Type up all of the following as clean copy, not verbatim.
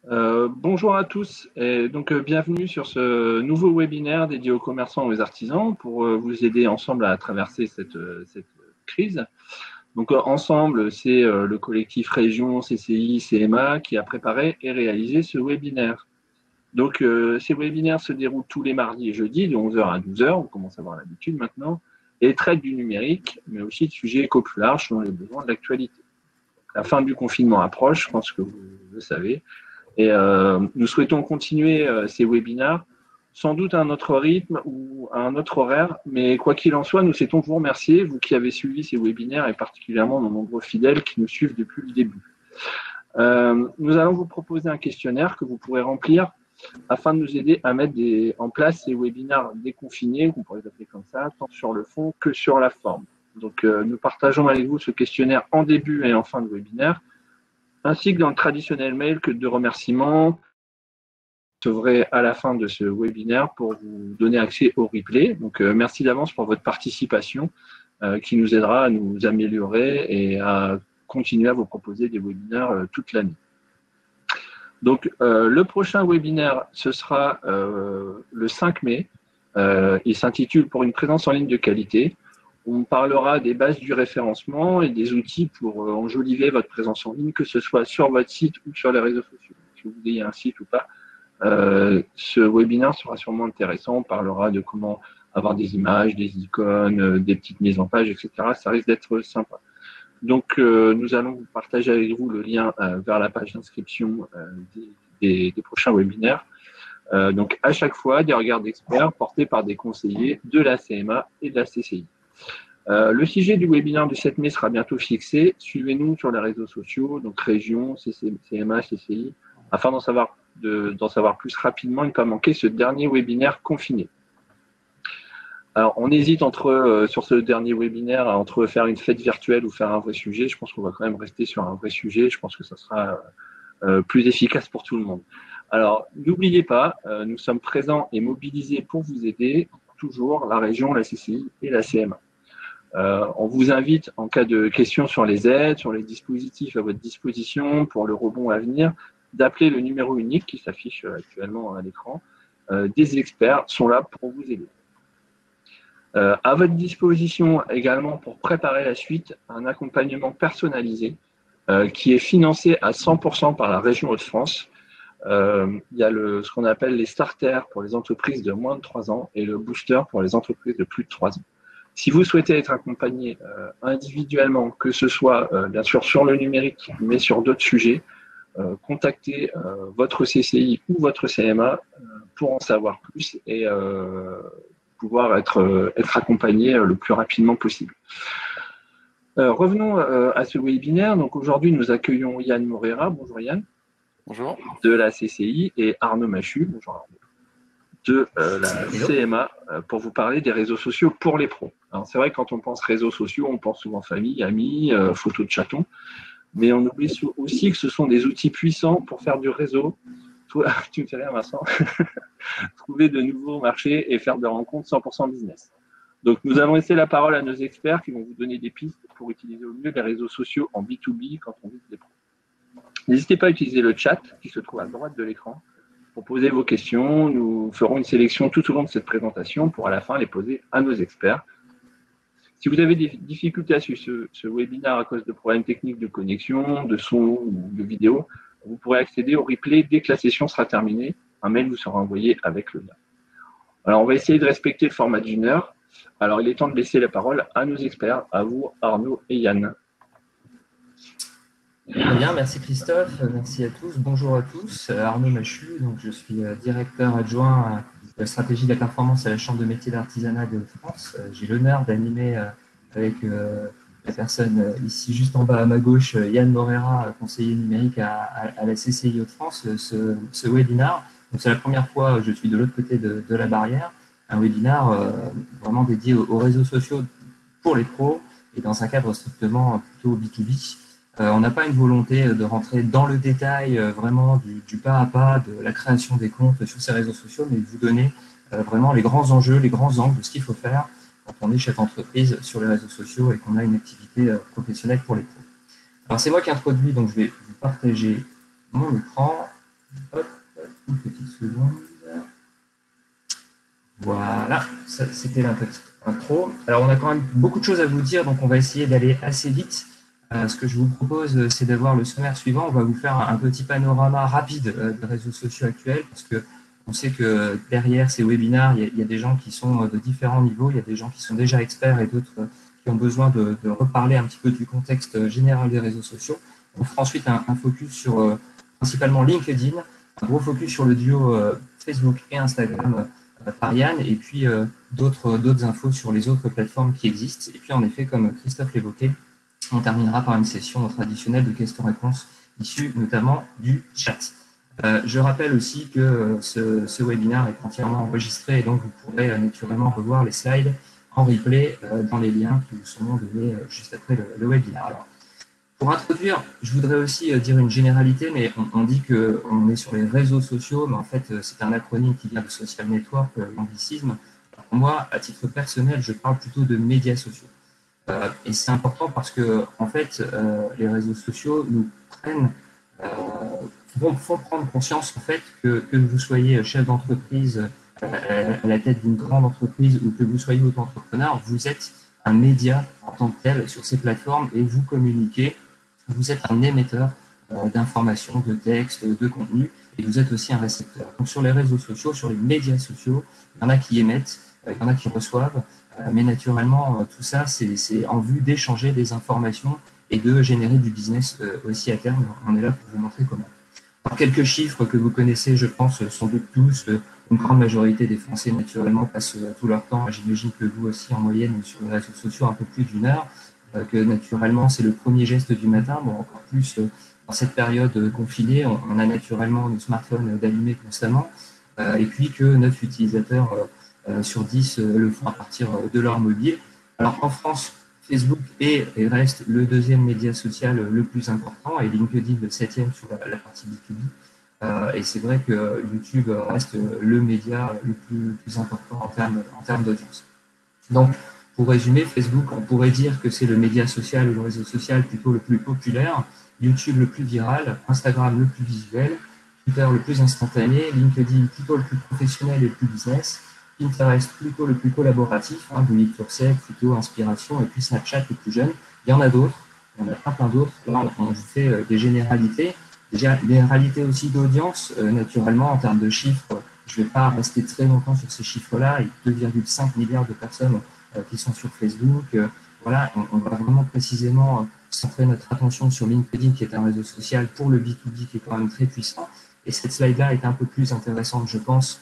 Bonjour à tous et donc bienvenue sur ce nouveau webinaire dédié aux commerçants et aux artisans pour vous aider ensemble à traverser cette crise. Donc ensemble, c'est le collectif Région, CCI, CMA qui a préparé et réalisé ce webinaire. Donc ces webinaires se déroulent tous les mardis et jeudis de 11h à 12h, on commence à avoir l'habitude maintenant, et traitent du numérique, mais aussi de sujets éco plus larges selon les besoins de l'actualité. La fin du confinement approche, je pense que vous le savez. Et nous souhaitons continuer ces webinaires, sans doute à un autre rythme ou à un autre horaire, mais quoi qu'il en soit, nous souhaitons vous remercier, vous qui avez suivi ces webinaires et particulièrement nos nombreux fidèles qui nous suivent depuis le début. Nous allons vous proposer un questionnaire que vous pourrez remplir afin de nous aider à mettre en place ces webinaires déconfinés, on pourrait les appeler comme ça, tant sur le fond que sur la forme. Donc nous partageons avec vous ce questionnaire en début et en fin de webinaire, ainsi que dans le traditionnel mail que de remerciements. Je recevrai à la fin de ce webinaire pour vous donner accès au replay. Donc, merci d'avance pour votre participation qui nous aidera à nous améliorer et à continuer à vous proposer des webinaires toute l'année. Donc, le prochain webinaire, ce sera le 5 mai. Il s'intitule « Pour une présence en ligne de qualité ». On parlera des bases du référencement et des outils pour enjoliver votre présence en ligne, que ce soit sur votre site ou sur les réseaux sociaux. Si vous ayez un site ou pas, ce webinaire sera sûrement intéressant. On parlera de comment avoir des images, des icônes, des petites mises en page, etc. Ça risque d'être sympa. Donc, nous allons vous partager avec vous le lien vers la page d'inscription des prochains webinaires. Donc, à chaque fois, des regards d'experts portés par des conseillers de la CMA et de la CCI. Le sujet du webinaire du 7 mai sera bientôt fixé. Suivez-nous sur les réseaux sociaux, donc Région, CMA, CCI, afin d'en savoir plus rapidement et ne pas manquer ce dernier webinaire confiné. Alors, on hésite sur ce dernier webinaire entre faire une fête virtuelle ou faire un vrai sujet. Je pense qu'on va quand même rester sur un vrai sujet. Je pense que ça sera plus efficace pour tout le monde. Alors, n'oubliez pas, nous sommes présents et mobilisés pour vous aider, toujours la région, la CCI et la CMA. On vous invite, en cas de questions sur les aides, sur les dispositifs à votre disposition pour le rebond à venir, d'appeler le numéro unique qui s'affiche actuellement à l'écran. Des experts sont là pour vous aider. À votre disposition également pour préparer la suite, un accompagnement personnalisé qui est financé à 100% par la région Hauts-de-France. Il y a ce qu'on appelle les starters pour les entreprises de moins de 3 ans et le booster pour les entreprises de plus de 3 ans. Si vous souhaitez être accompagné individuellement, que ce soit bien sûr sur le numérique, mais sur d'autres sujets, contactez votre CCI ou votre CMA pour en savoir plus et pouvoir être accompagné le plus rapidement possible. Revenons à ce webinaire. Donc aujourd'hui, nous accueillons Yann Morera. Bonjour Yann. Bonjour. De la CCI et Arnaud Machu. Bonjour Arnaud. De la CMA pour vous parler des réseaux sociaux pour les pros. Alors c'est vrai que quand on pense réseaux sociaux, on pense souvent famille, amis, photos de chatons, mais on oublie aussi que ce sont des outils puissants pour faire du réseau. Toi, tu me fais rien Vincent. Trouver de nouveaux marchés et faire des rencontres 100% business. Donc nous allons laisser la parole à nos experts qui vont vous donner des pistes pour utiliser au mieux les réseaux sociaux en B2B quand on vise les pros. N'hésitez pas à utiliser le chat qui se trouve à droite de l'écran pour poser vos questions. Nous ferons une sélection tout au long de cette présentation pour à la fin les poser à nos experts. Si vous avez des difficultés à suivre ce webinaire à cause de problèmes techniques de connexion, de son ou de vidéo, vous pourrez accéder au replay dès que la session sera terminée. Un mail vous sera envoyé avec le lien. Alors, on va essayer de respecter le format d'une heure. Alors, il est temps de laisser la parole à nos experts, à vous, Arnaud et Yann. Très bien, merci Christophe, merci à tous. Bonjour à tous, Arnaud Machu, donc je suis directeur adjoint de la stratégie de la performance à la Chambre de métiers d'artisanat de France. J'ai l'honneur d'animer avec la personne ici juste en bas à ma gauche, Yann Morera, conseiller numérique à la CCI Hauts-de-France, ce webinaire. Donc c'est la première fois que je suis de l'autre côté de la barrière, un webinaire vraiment dédié aux réseaux sociaux pour les pros et dans un cadre strictement plutôt B2B. On n'a pas une volonté de rentrer dans le détail vraiment du pas à pas de la création des comptes sur ces réseaux sociaux, mais de vous donner vraiment les grands enjeux, les grands angles de ce qu'il faut faire quand on est chef d'entreprise sur les réseaux sociaux et qu'on a une activité professionnelle pour les pros. Alors c'est moi qui introduis, donc je vais vous partager mon écran. Voilà, c'était la petite intro. Alors, on a quand même beaucoup de choses à vous dire, donc on va essayer d'aller assez vite. Ce que je vous propose, c'est d'avoir le sommaire suivant. On va vous faire un petit panorama rapide des réseaux sociaux actuels, parce que on sait que derrière ces webinaires, il y a des gens qui sont de différents niveaux. Il y a des gens qui sont déjà experts et d'autres qui ont besoin de reparler un petit peu du contexte général des réseaux sociaux. On fera ensuite un focus sur principalement LinkedIn, un gros focus sur le duo Facebook et Instagram par Yann, et puis d'autres infos sur les autres plateformes qui existent. Et puis en effet, comme Christophe l'évoquait, on terminera par une session traditionnelle de questions-réponses issues notamment du chat. Je rappelle aussi que ce webinaire est entièrement enregistré et donc vous pourrez naturellement revoir les slides en replay dans les liens qui vous seront donnés juste après le webinaire. Alors, pour introduire, je voudrais aussi dire une généralité, mais on dit qu'on est sur les réseaux sociaux, mais en fait, c'est un acronyme qui vient de social network, l'anglicisme. Pour moi, à titre personnel, je parle plutôt de médias sociaux. Et c'est important parce que, en fait, les réseaux sociaux nous font prendre conscience, en fait, que vous soyez chef d'entreprise à la tête d'une grande entreprise ou que vous soyez auto-entrepreneur, vous êtes un média en tant que tel sur ces plateformes et vous communiquez. Vous êtes un émetteur d'informations, de textes, de contenu, et vous êtes aussi un récepteur. Donc sur les réseaux sociaux, sur les médias sociaux, il y en a qui émettent, il y en a qui reçoivent, mais naturellement, tout ça, c'est en vue d'échanger des informations et de générer du business aussi à terme. On est là pour vous montrer comment. Alors, quelques chiffres que vous connaissez, je pense, sans doute tous. Une grande majorité des Français, naturellement, passent tout leur temps, j'imagine que vous aussi, en moyenne, sur les réseaux sociaux, un peu plus d'une heure. Que naturellement, c'est le premier geste du matin. Bon, encore plus dans cette période confinée, on a naturellement nos smartphones d'allumer constamment. Et puis que 9 utilisateurs sur 10 le font à partir de leur mobile. Alors en France, Facebook est et reste le deuxième média social le plus important et LinkedIn le 7e sur la partie B2B. Et c'est vrai que YouTube reste le média le plus important en termes d'audience. Donc, pour résumer, Facebook, on pourrait dire que c'est le média social ou le réseau social plutôt le plus populaire, YouTube le plus viral, Instagram le plus visuel, Twitter le plus instantané, LinkedIn plutôt le plus professionnel et le plus business, Pinterest plutôt le plus collaboratif, do it yourself, plutôt inspiration, et puis Snapchat le plus jeune. Il y en a d'autres, il y en a plein d'autres. Là, on vous fait des généralités. Déjà, des généralités aussi d'audience, naturellement, en termes de chiffres. Je ne vais pas rester très longtemps sur ces chiffres-là. Il y a 2,5 milliards de personnes qui sont sur Facebook. Voilà, on va vraiment précisément centrer notre attention sur LinkedIn, qui est un réseau social pour le B2B qui est quand même très puissant. Et cette slide-là est un peu plus intéressante, je pense,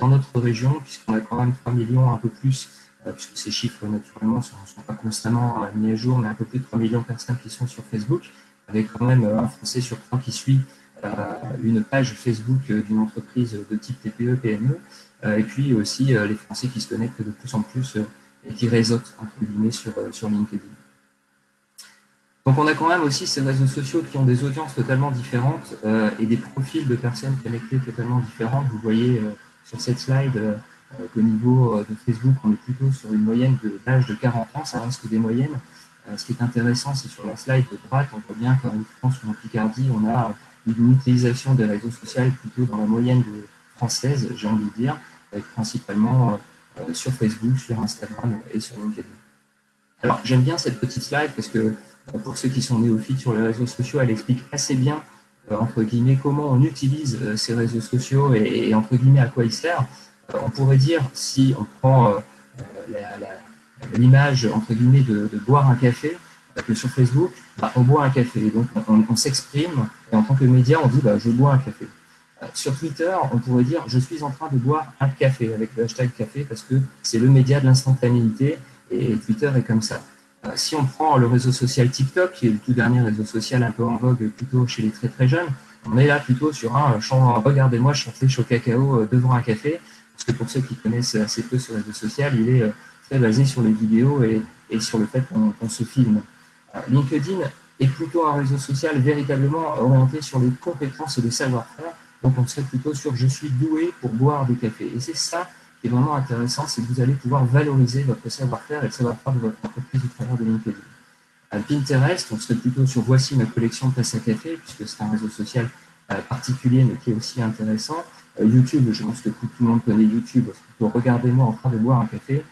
dans notre région, puisqu'on a quand même 3 millions, un peu plus, puisque ces chiffres, naturellement, ne sont pas constamment mis à jour, mais un peu plus de 3 millions de personnes qui sont sur Facebook, avec quand même un Français sur 3 qui suit une page Facebook d'une entreprise de type TPE, PME, et puis aussi les Français qui se connectent de plus en plus et qui réseautent, entre guillemets, sur LinkedIn. Donc on a quand même aussi ces réseaux sociaux qui ont des audiences totalement différentes et des profils de personnes connectées totalement différentes. Vous voyez sur cette slide qu'au niveau de Facebook, on est plutôt sur une moyenne d'âge de 40 ans, ça reste des moyennes. Ce qui est intéressant, c'est sur la slide de droite, on voit bien qu'en France ou en Picardie, on a une utilisation des réseaux sociaux plutôt dans la moyenne française, j'ai envie de dire, avec principalement sur Facebook, sur Instagram et sur LinkedIn. Alors j'aime bien cette petite slide parce que pour ceux qui sont néophytes sur les réseaux sociaux, elle explique assez bien, entre guillemets, comment on utilise ces réseaux sociaux et entre guillemets, à quoi ils servent. On pourrait dire, si on prend l'image, entre guillemets, de boire un café, que sur Facebook, on boit un café. Donc, on s'exprime et en tant que média, on dit je bois un café. Sur Twitter, on pourrait dire je suis en train de boire un café avec le hashtag café parce que c'est le média de l'instantanéité et Twitter est comme ça. Si on prend le réseau social TikTok, qui est le tout dernier réseau social un peu en vogue plutôt chez les très très jeunes, on est là plutôt sur un chant regardez-moi chanter chaud cacao devant un café, parce que pour ceux qui connaissent assez peu ce réseau social, il est très basé sur les vidéos et sur le fait qu'on se filme. LinkedIn est plutôt un réseau social véritablement orienté sur les compétences et le savoir-faire, donc on serait plutôt sur je suis doué pour boire des cafés. Et c'est ça qui est vraiment intéressant, c'est que vous allez pouvoir valoriser votre savoir-faire et le savoir-faire de votre entreprise au travers de LinkedIn. À Pinterest, on serait plutôt sur voici ma collection de tasses à café, puisque c'est un réseau social particulier, mais qui est aussi intéressant. YouTube, je pense que tout le monde connaît YouTube, c'est plutôt regardez-moi en train de boire un café.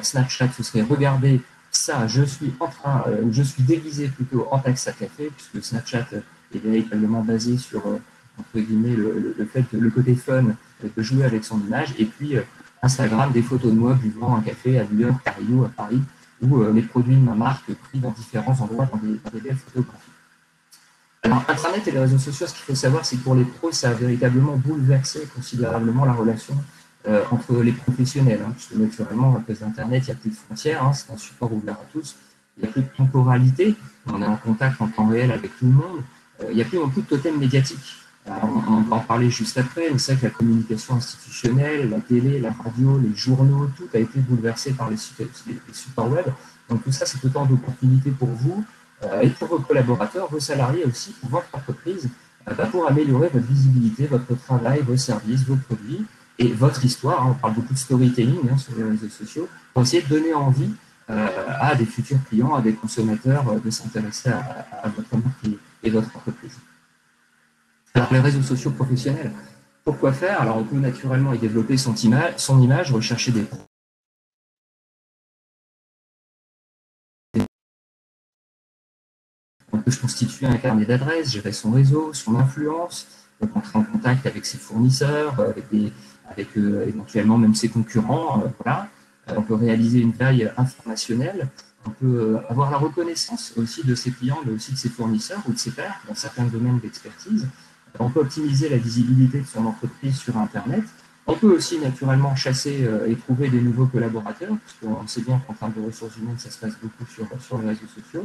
Snapchat, ce serait regardez ça, je suis déguisé plutôt en taxe à café, puisque Snapchat est véritablement basé sur, entre guillemets, le fait que le côté fun de jouer avec son image, et puis Instagram, des photos de moi buvant un café à Lyon, à Paris, ou les produits de ma marque pris dans différents endroits dans des belles photographies. Alors, Internet et les réseaux sociaux, ce qu'il faut savoir, c'est que pour les pros, ça a véritablement bouleversé considérablement la relation entre les professionnels, hein, puisque naturellement, à cause d'Internet, il n'y a plus de frontières, hein, c'est un support ouvert à tous, il n'y a plus de temporalité, on est en contact en temps réel avec tout le monde, il n'y a plus non plus de totem médiatique. On va en parler juste après, mais c'est vrai que la communication institutionnelle, la télé, la radio, les journaux, tout a été bouleversé par les supports web. Donc tout ça, c'est autant d'opportunités pour vous et pour vos collaborateurs, vos salariés aussi, pour votre entreprise, pour améliorer votre visibilité, votre travail, vos services, vos produits et votre histoire. On parle beaucoup de storytelling sur les réseaux sociaux pour essayer de donner envie à des futurs clients, à des consommateurs de s'intéresser à votre marque et votre entreprise. Alors, les réseaux sociaux professionnels, pourquoi faire? Alors, on peut naturellement y développer son image, rechercher des... On peut se constituer un carnet d'adresses, gérer son réseau, son influence, donc entrer en contact avec ses fournisseurs, avec éventuellement même ses concurrents. Voilà. On peut réaliser une veille informationnelle. On peut avoir la reconnaissance aussi de ses clients, mais aussi de ses fournisseurs ou de ses pairs dans certains domaines d'expertise. On peut optimiser la visibilité de son entreprise sur Internet. On peut aussi naturellement chasser et trouver des nouveaux collaborateurs, puisqu'on sait bien qu'en termes de ressources humaines, ça se passe beaucoup sur les réseaux sociaux.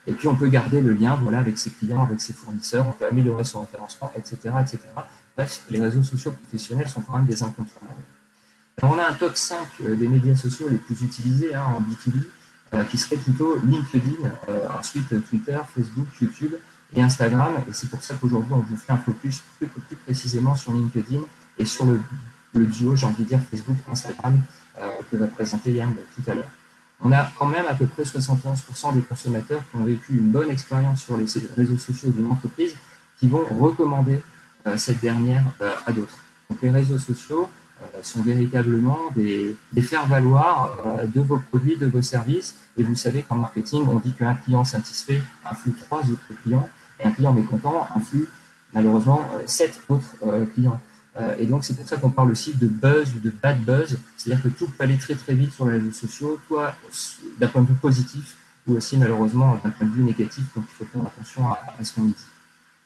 Et puis, on peut garder le lien avec ses clients, avec ses fournisseurs, on peut améliorer son référencement, etc., etc. Bref, les réseaux sociaux professionnels sont quand même des incontournables. Alors, on a un top 5 des médias sociaux les plus utilisés en B2B, qui serait plutôt LinkedIn, ensuite Twitter, Facebook, YouTube et Instagram. Et c'est pour ça qu'aujourd'hui, on vous fait un focus plus précisément sur LinkedIn et sur le duo, j'ai envie de dire, Facebook-Instagram, que va présenter Yann tout à l'heure. On a quand même à peu près 71% des consommateurs qui ont vécu une bonne expérience sur les réseaux sociaux d'une entreprise qui vont recommander cette dernière à d'autres. Donc les réseaux sociaux sont véritablement des faire-valoir de vos produits, de vos services. Et vous savez qu'en marketing, on dit qu'un client satisfait influe 3 autres clients, et un client mécontent influe malheureusement 7 autres clients. Et donc, c'est pour ça qu'on parle aussi de buzz ou de bad buzz, c'est-à-dire que tout peut aller très très vite sur les réseaux sociaux, soit d'un point de vue positif, ou aussi malheureusement d'un point de vue négatif, donc il faut faire attention à ce qu'on dit.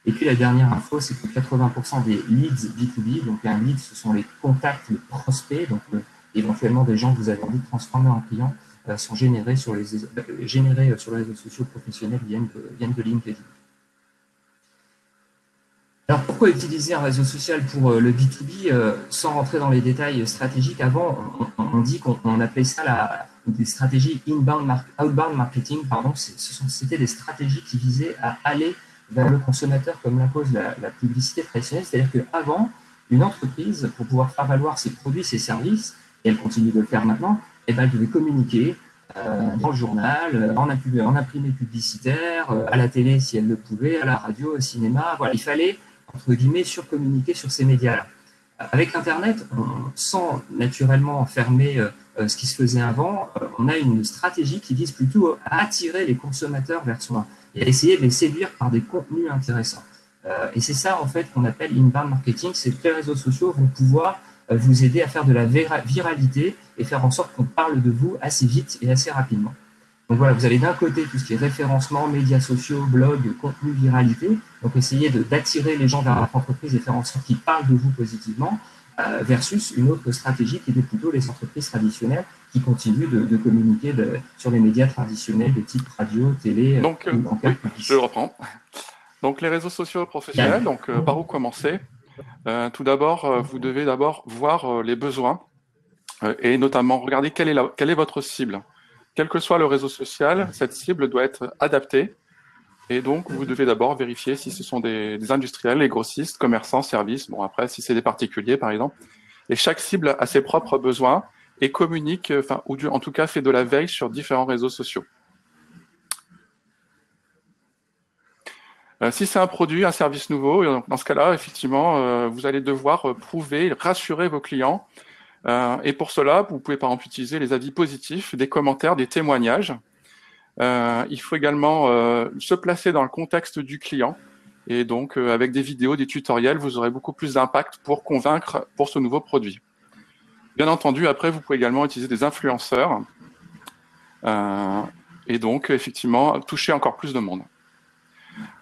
Et puis la dernière info, c'est que 80% des leads B2B, donc un lead, ce sont les contacts, les prospects, donc éventuellement des gens que vous avez envie de transformer en clients, sont générés sur les réseaux sociaux professionnels, viennent de LinkedIn. Alors, pourquoi utiliser un réseau social pour le B2B sans rentrer dans les détails stratégiques? Avant, on dit qu'on appelait ça des stratégies outbound marketing. C'était des stratégies qui visaient à aller vers le consommateur comme l'impose la publicité traditionnelle. C'est-à-dire qu'avant, une entreprise, pour pouvoir faire valoir ses produits, ses services, et elle continue de le faire maintenant, elle devait communiquer dans le journal, en imprimé publicitaire, à la télé si elle le pouvait, à la radio, au cinéma. Voilà, il fallait entre guillemets, surcommuniquer sur ces médias-là. Avec Internet, sans naturellement fermer ce qui se faisait avant, on a une stratégie qui vise plutôt à attirer les consommateurs vers soi et à essayer de les séduire par des contenus intéressants. Et c'est ça, en fait, qu'on appelle l'inbound marketing, c'est que les réseaux sociaux vont pouvoir vous aider à faire de la viralité et faire en sorte qu'on parle de vous assez vite et assez rapidement. Donc voilà, vous avez d'un côté tout ce qui est référencement, médias sociaux, blog, contenu, viralité. Donc essayez d'attirer les gens vers votre entreprise et faire en sorte qu'ils parlent de vous positivement, versus une autre stratégie qui était plutôt les entreprises traditionnelles qui continuent de communiquer sur les médias traditionnels de type radio, télé. Donc, oui, je reprends. Donc les réseaux sociaux professionnels, donc par où commencer? Tout d'abord, vous devez d'abord voir les besoins et notamment regarder quelle est votre cible. Quel que soit le réseau social, cette cible doit être adaptée. Et donc, vous devez d'abord vérifier si ce sont des industriels, les grossistes, commerçants, services. Bon, après, si c'est des particuliers, par exemple. Et chaque cible a ses propres besoins et communique, ou en tout cas fait de la veille sur différents réseaux sociaux. Si c'est un produit, un service nouveau, dans ce cas-là, effectivement, vous allez devoir prouver, rassurer vos clients. Et pour cela, vous pouvez par exemple utiliser les avis positifs, des commentaires, des témoignages. Il faut également se placer dans le contexte du client. Et donc, avec des vidéos, des tutoriels, vous aurez beaucoup plus d'impact pour convaincre pour ce nouveau produit. Bien entendu, après, vous pouvez également utiliser des influenceurs et donc, effectivement, toucher encore plus de monde.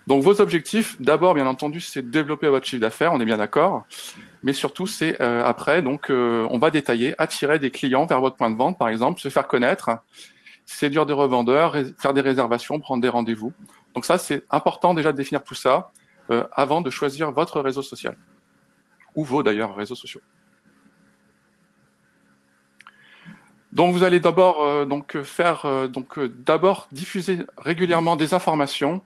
Donc, vos objectifs, d'abord, bien entendu, c'est de développer votre chiffre d'affaires, on est bien d'accord. Mais surtout, c'est après, donc, on va détailler, attirer des clients vers votre point de vente, par exemple, se faire connaître, séduire des revendeurs, faire des réservations, prendre des rendez-vous. Donc ça, c'est important déjà de définir tout ça avant de choisir votre réseau social, ou vos d'ailleurs réseaux sociaux. Donc vous allez d'abord d'abord diffuser régulièrement des informations,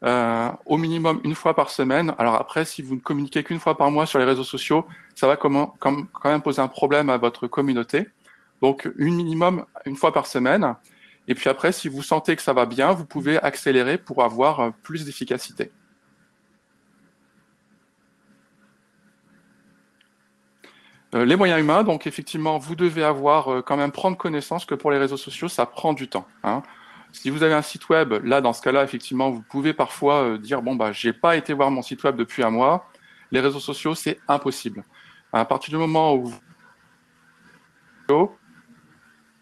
au minimum une fois par semaine. Alors après, si vous ne communiquez qu'une fois par mois sur les réseaux sociaux, ça va quand même poser un problème à votre communauté. Donc minimum une fois par semaine. Et puis après, si vous sentez que ça va bien, vous pouvez accélérer pour avoir plus d'efficacité. Les moyens humains, donc effectivement, vous devez avoir quand même prendre connaissance que pour les réseaux sociaux, ça prend du temps. Hein. Si vous avez un site web, là, dans ce cas-là, effectivement, vous pouvez parfois dire, bon, bah, j'ai pas été voir mon site web depuis un mois. Les réseaux sociaux, c'est impossible. À partir du moment où vous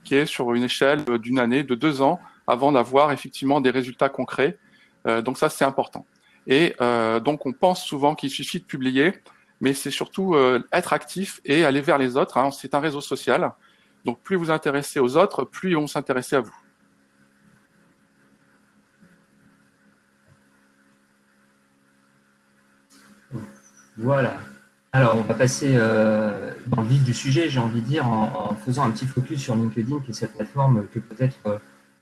qui est sur une échelle d'une année, de 2 ans, avant d'avoir effectivement des résultats concrets. Donc ça, c'est important. Et donc, on pense souvent qu'il suffit de publier, mais c'est surtout être actif et aller vers les autres. Hein. C'est un réseau social. Donc, plus vous intéressez aux autres, plus ils vont s'intéresser à vous. Voilà. Alors, on va passer dans le vif du sujet, j'ai envie de dire, en faisant un petit focus sur LinkedIn, qui est cette plateforme que peut-être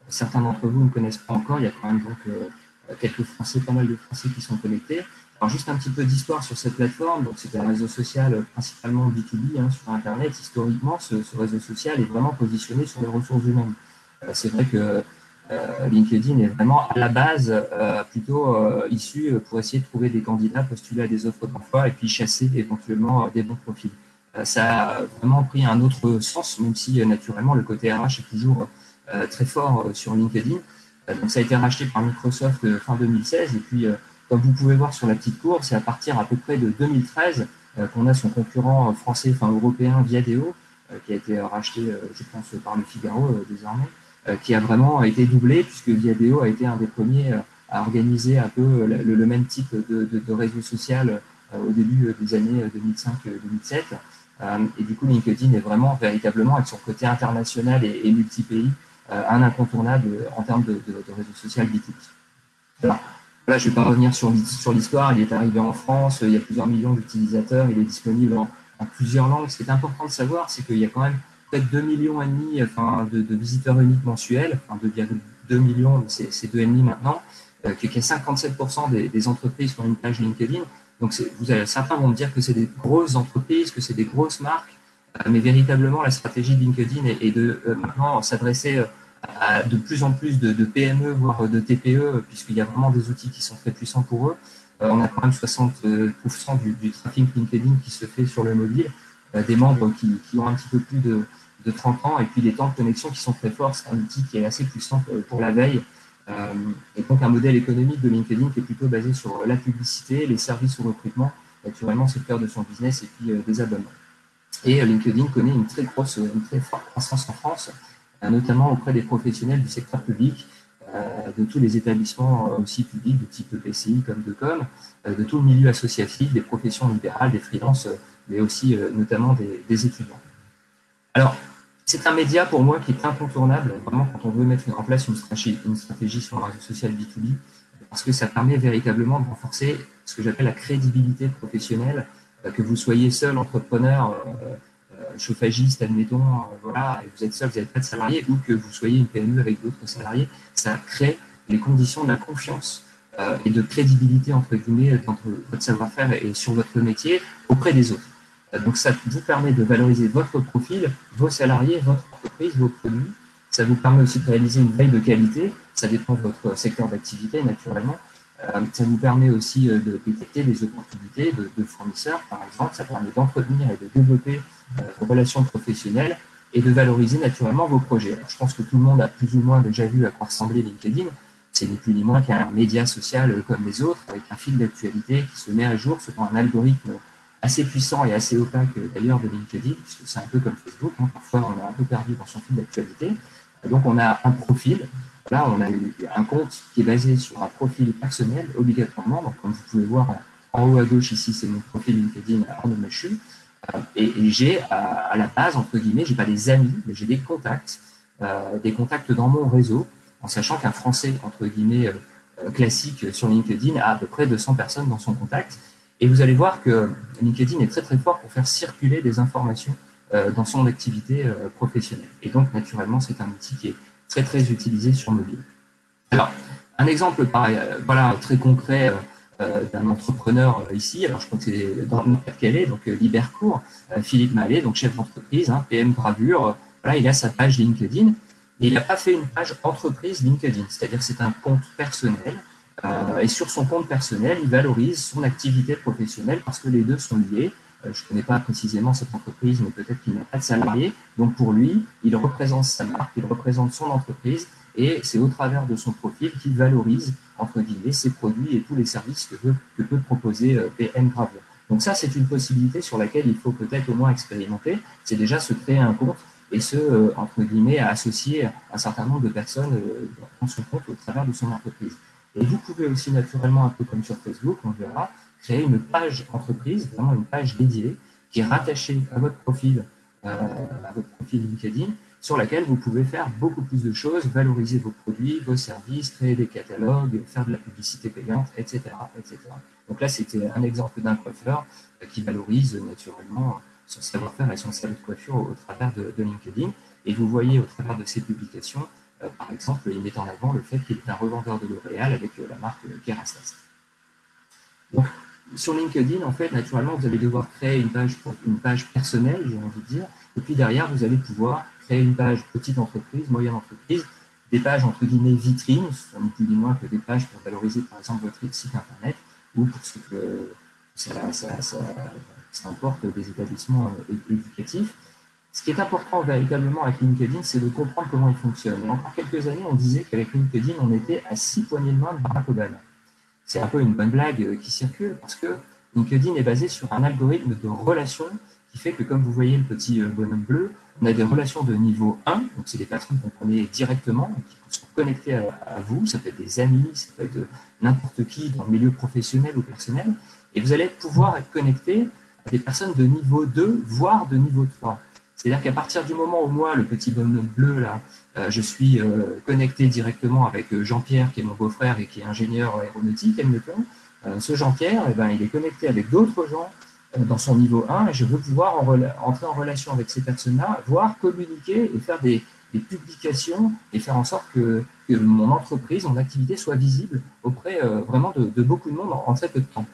certains d'entre vous ne connaissent pas encore. Il y a quand même donc quelques Français, pas mal de Français qui sont connectés. Alors, juste un petit peu d'histoire sur cette plateforme. Donc, c'est un réseau social principalement B2B hein, sur Internet. Historiquement, ce réseau social est vraiment positionné sur les ressources humaines. C'est vrai que LinkedIn est vraiment à la base plutôt issu pour essayer de trouver des candidats, postuler à des offres d'emploi et puis chasser éventuellement des bons profils. Ça a vraiment pris un autre sens, même si naturellement le côté RH est toujours très fort sur LinkedIn. Donc ça a été racheté par Microsoft fin 2016 et puis comme vous pouvez voir sur la petite courbe, c'est à partir à peu près de 2013 qu'on a son concurrent français, enfin européen, Viadeo, qui a été racheté, je pense, par Le Figaro désormais, qui a vraiment été doublé, puisque Viadeo a été un des premiers à organiser un peu le même type de réseau social au début des années 2005-2007. Et du coup, LinkedIn est vraiment, véritablement, avec son côté international et multi-pays, un incontournable en termes de réseau social B2B. Alors, là, je ne vais pas revenir sur l'histoire. Il est arrivé en France, il y a plusieurs millions d'utilisateurs, il est disponible en plusieurs langues. Ce qui est important de savoir, c'est qu'il y a quand même peut-être 2,5 millions de visiteurs uniques mensuels, enfin 2,2 millions, c'est 2,5 maintenant, qu'il y a 57% des entreprises qui ont une page LinkedIn. Donc, certains vont me dire que c'est des grosses entreprises, que c'est des grosses marques, mais véritablement, la stratégie de LinkedIn est de maintenant s'adresser à de plus en plus de PME, voire de TPE, puisqu'il y a vraiment des outils qui sont très puissants pour eux. On a quand même 60% du trafic LinkedIn qui se fait sur le mobile, des membres qui ont un petit peu plus de 30 ans, et puis des temps de connexion qui sont très forts. C'est un outil qui est assez puissant pour la veille. Et donc, un modèle économique de LinkedIn qui est plutôt basé sur la publicité, les services au recrutement. Naturellement, c'est le cœur de son business, et puis des abonnements. Et LinkedIn connaît une très forte croissance en France, notamment auprès des professionnels du secteur public, de tous les établissements aussi publics de type PCI comme Decom, de tout le milieu associatif, des professions libérales, des freelances, mais aussi notamment des étudiants. Alors, c'est un média pour moi qui est incontournable, vraiment quand on veut mettre en place une stratégie sur un réseau social B2B, parce que ça permet véritablement de renforcer ce que j'appelle la crédibilité professionnelle, que vous soyez seul entrepreneur, chauffagiste, admettons, voilà, et vous êtes seul, vous n'avez pas de salarié, ou que vous soyez une PME avec d'autres salariés, ça crée les conditions de la confiance et de crédibilité, entre guillemets, dans votre savoir-faire et sur votre métier auprès des autres. Donc, ça vous permet de valoriser votre profil, vos salariés, votre entreprise, vos produits. Ça vous permet aussi de réaliser une veille de qualité. Ça dépend de votre secteur d'activité, naturellement. Ça nous permet aussi de détecter des opportunités de fournisseurs, par exemple. Ça permet d'entretenir et de développer vos relations professionnelles et de valoriser naturellement vos projets. Alors, je pense que tout le monde a plus ou moins déjà vu à quoi ressemblait LinkedIn. C'est ni plus ni moins qu'un média social comme les autres, avec un fil d'actualité qui se met à jour selon un algorithme assez puissant et assez opaque d'ailleurs de LinkedIn, puisque c'est un peu comme Facebook. Parfois, on est un peu perdu dans son fil d'actualité. Donc, on a un profil. Là, on a un compte qui est basé sur un profil personnel, obligatoirement. Donc, comme vous pouvez voir en haut à gauche ici, c'est mon profil LinkedIn Arnaud Machu. Et j'ai à la base, entre guillemets, j'ai pas des amis, mais j'ai des contacts dans mon réseau, en sachant qu'un Français, entre guillemets, classique sur LinkedIn a à peu près 200 personnes dans son contact. Et vous allez voir que LinkedIn est très très fort pour faire circuler des informations dans son activité professionnelle. Et donc, naturellement, c'est un outil qui est très très utilisé sur mobile. Alors, un exemple pareil, voilà, très concret d'un entrepreneur ici, alors je crois que c'est dans le Pas-de-Calais, donc Libercourt, Philippe Mallet, donc chef d'entreprise, PM Gravure, voilà, il a sa page LinkedIn, et il n'a pas fait une page entreprise LinkedIn, c'est-à-dire c'est un compte personnel, et sur son compte personnel, il valorise son activité professionnelle parce que les deux sont liés. Je ne connais pas précisément cette entreprise, mais peut-être qu'il n'a pas de salariés. Donc pour lui, il représente sa marque, il représente son entreprise, et c'est au travers de son profil qu'il valorise, entre guillemets, ses produits et tous les services que peut proposer PM Gravure. Donc ça, c'est une possibilité sur laquelle il faut peut-être au moins expérimenter. C'est déjà se créer un compte et entre guillemets, associer un certain nombre de personnes dans son compte au travers de son entreprise. Et vous pouvez aussi naturellement, un peu comme sur Facebook, on verra, créer une page entreprise, vraiment une page dédiée, qui est rattachée à votre profil LinkedIn, sur laquelle vous pouvez faire beaucoup plus de choses, valoriser vos produits, vos services, créer des catalogues, faire de la publicité payante, etc. etc. Donc là, c'était un exemple d'un coiffeur qui valorise naturellement son savoir-faire et son service de coiffure au travers de LinkedIn. Et vous voyez au travers de ses publications, par exemple, il met en avant le fait qu'il est un revendeur de L'Oréal avec la marque Kérastase. Donc, sur LinkedIn, en fait, naturellement, vous allez devoir créer une page personnelle, j'ai envie de dire, et puis derrière, vous allez pouvoir créer une page petite entreprise, moyenne entreprise, des pages entre guillemets vitrines, ce sont ni plus ni moins que des pages pour valoriser, par exemple, votre site internet, ou pour ce que ça importe des établissements éducatifs. Ce qui est important véritablement avec LinkedIn, c'est de comprendre comment il fonctionne. Il y a encore quelques années, on disait qu'avec LinkedIn, on était à 6 poignées de main de Barack Obama. C'est un peu une bonne blague qui circule parce que LinkedIn est basé sur un algorithme de relations qui fait que, comme vous voyez le petit bonhomme bleu, on a des relations de niveau 1, donc c'est des personnes qu'on connaît directement, qui sont connectées à vous, ça peut être des amis, ça peut être n'importe qui dans le milieu professionnel ou personnel, et vous allez pouvoir être connecté à des personnes de niveau 2, voire de niveau 3. C'est-à-dire qu'à partir du moment où moi, le petit bonhomme bleu, là, je suis connecté directement avec Jean-Pierre, qui est mon beau-frère et qui est ingénieur aéronautique, admettons, ce Jean-Pierre, il est connecté avec d'autres gens dans son niveau 1 et je veux pouvoir entrer en relation avec ces personnes-là, voire communiquer et faire des publications et faire en sorte que mon entreprise, mon activité soit visible auprès vraiment de beaucoup de monde en très peu de temps.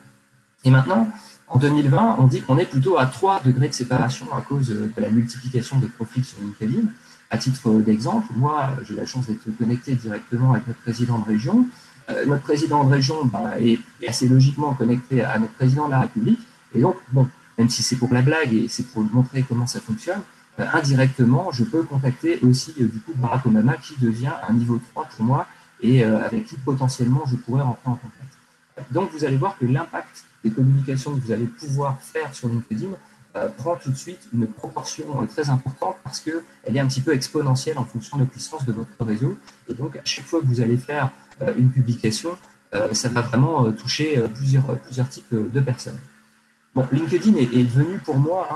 Et maintenant, en 2020, on dit qu'on est plutôt à 3 degrés de séparation à cause de la multiplication des profils sur LinkedIn. À titre d'exemple, moi, j'ai la chance d'être connecté directement avec notre président de région. Notre président de région est assez logiquement connecté à notre président de la République. Et donc, bon, même si c'est pour la blague et c'est pour montrer comment ça fonctionne, indirectement, je peux contacter aussi du coup Barack Obama qui devient un niveau 3 pour moi et avec qui potentiellement je pourrais rentrer en contact. Donc, vous allez voir que l'impact des communications que vous allez pouvoir faire sur LinkedIn prend tout de suite une proportion très importante parce qu'elle est un petit peu exponentielle en fonction de la puissance de votre réseau. Et donc, à chaque fois que vous allez faire une publication, ça va vraiment toucher plusieurs types de personnes. Bon, LinkedIn est devenu pour moi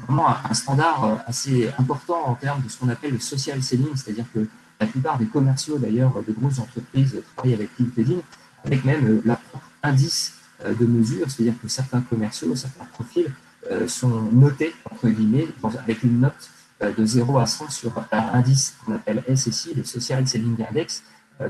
vraiment un standard assez important en termes de ce qu'on appelle le social selling, c'est-à-dire que la plupart des commerciaux, d'ailleurs, de grosses entreprises travaillent avec LinkedIn, avec même leur propre indice de mesure, c'est-à-dire que certains commerciaux, certains profils sont notés, entre guillemets, avec une note de 0 à 100 sur un indice qu'on appelle SSI, le Social Selling Index,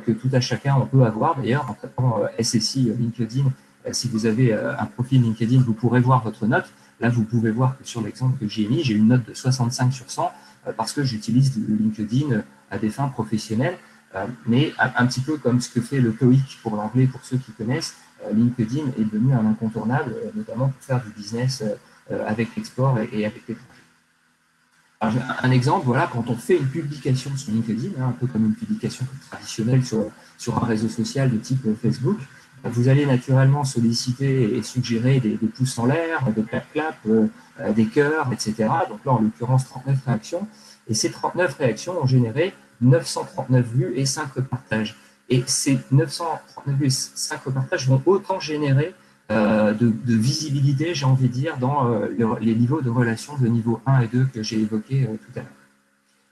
que tout à chacun on peut avoir. D'ailleurs, en tapant SSI LinkedIn, si vous avez un profil LinkedIn, vous pourrez voir votre note. Là, vous pouvez voir que sur l'exemple que j'ai mis, j'ai une note de 65 sur 100 parce que j'utilise LinkedIn à des fins professionnelles. Mais un petit peu comme ce que fait le TOEIC pour l'anglais, pour ceux qui connaissent, LinkedIn est devenu un incontournable, notamment pour faire du business avec l'export et avec l'étranger. Un exemple, voilà, quand on fait une publication sur LinkedIn, un peu comme une publication traditionnelle sur un réseau social de type Facebook, vous allez naturellement solliciter et suggérer des pouces en l'air, des clap-clap, des cœurs, etc. Donc là, en l'occurrence, 39 réactions. Et ces 39 réactions ont généré 939 vues et 5 repartages. Et ces 939 vues et 5 repartages vont autant générer de visibilité, j'ai envie de dire, dans les niveaux de relations de niveau 1 et 2 que j'ai évoqués tout à l'heure.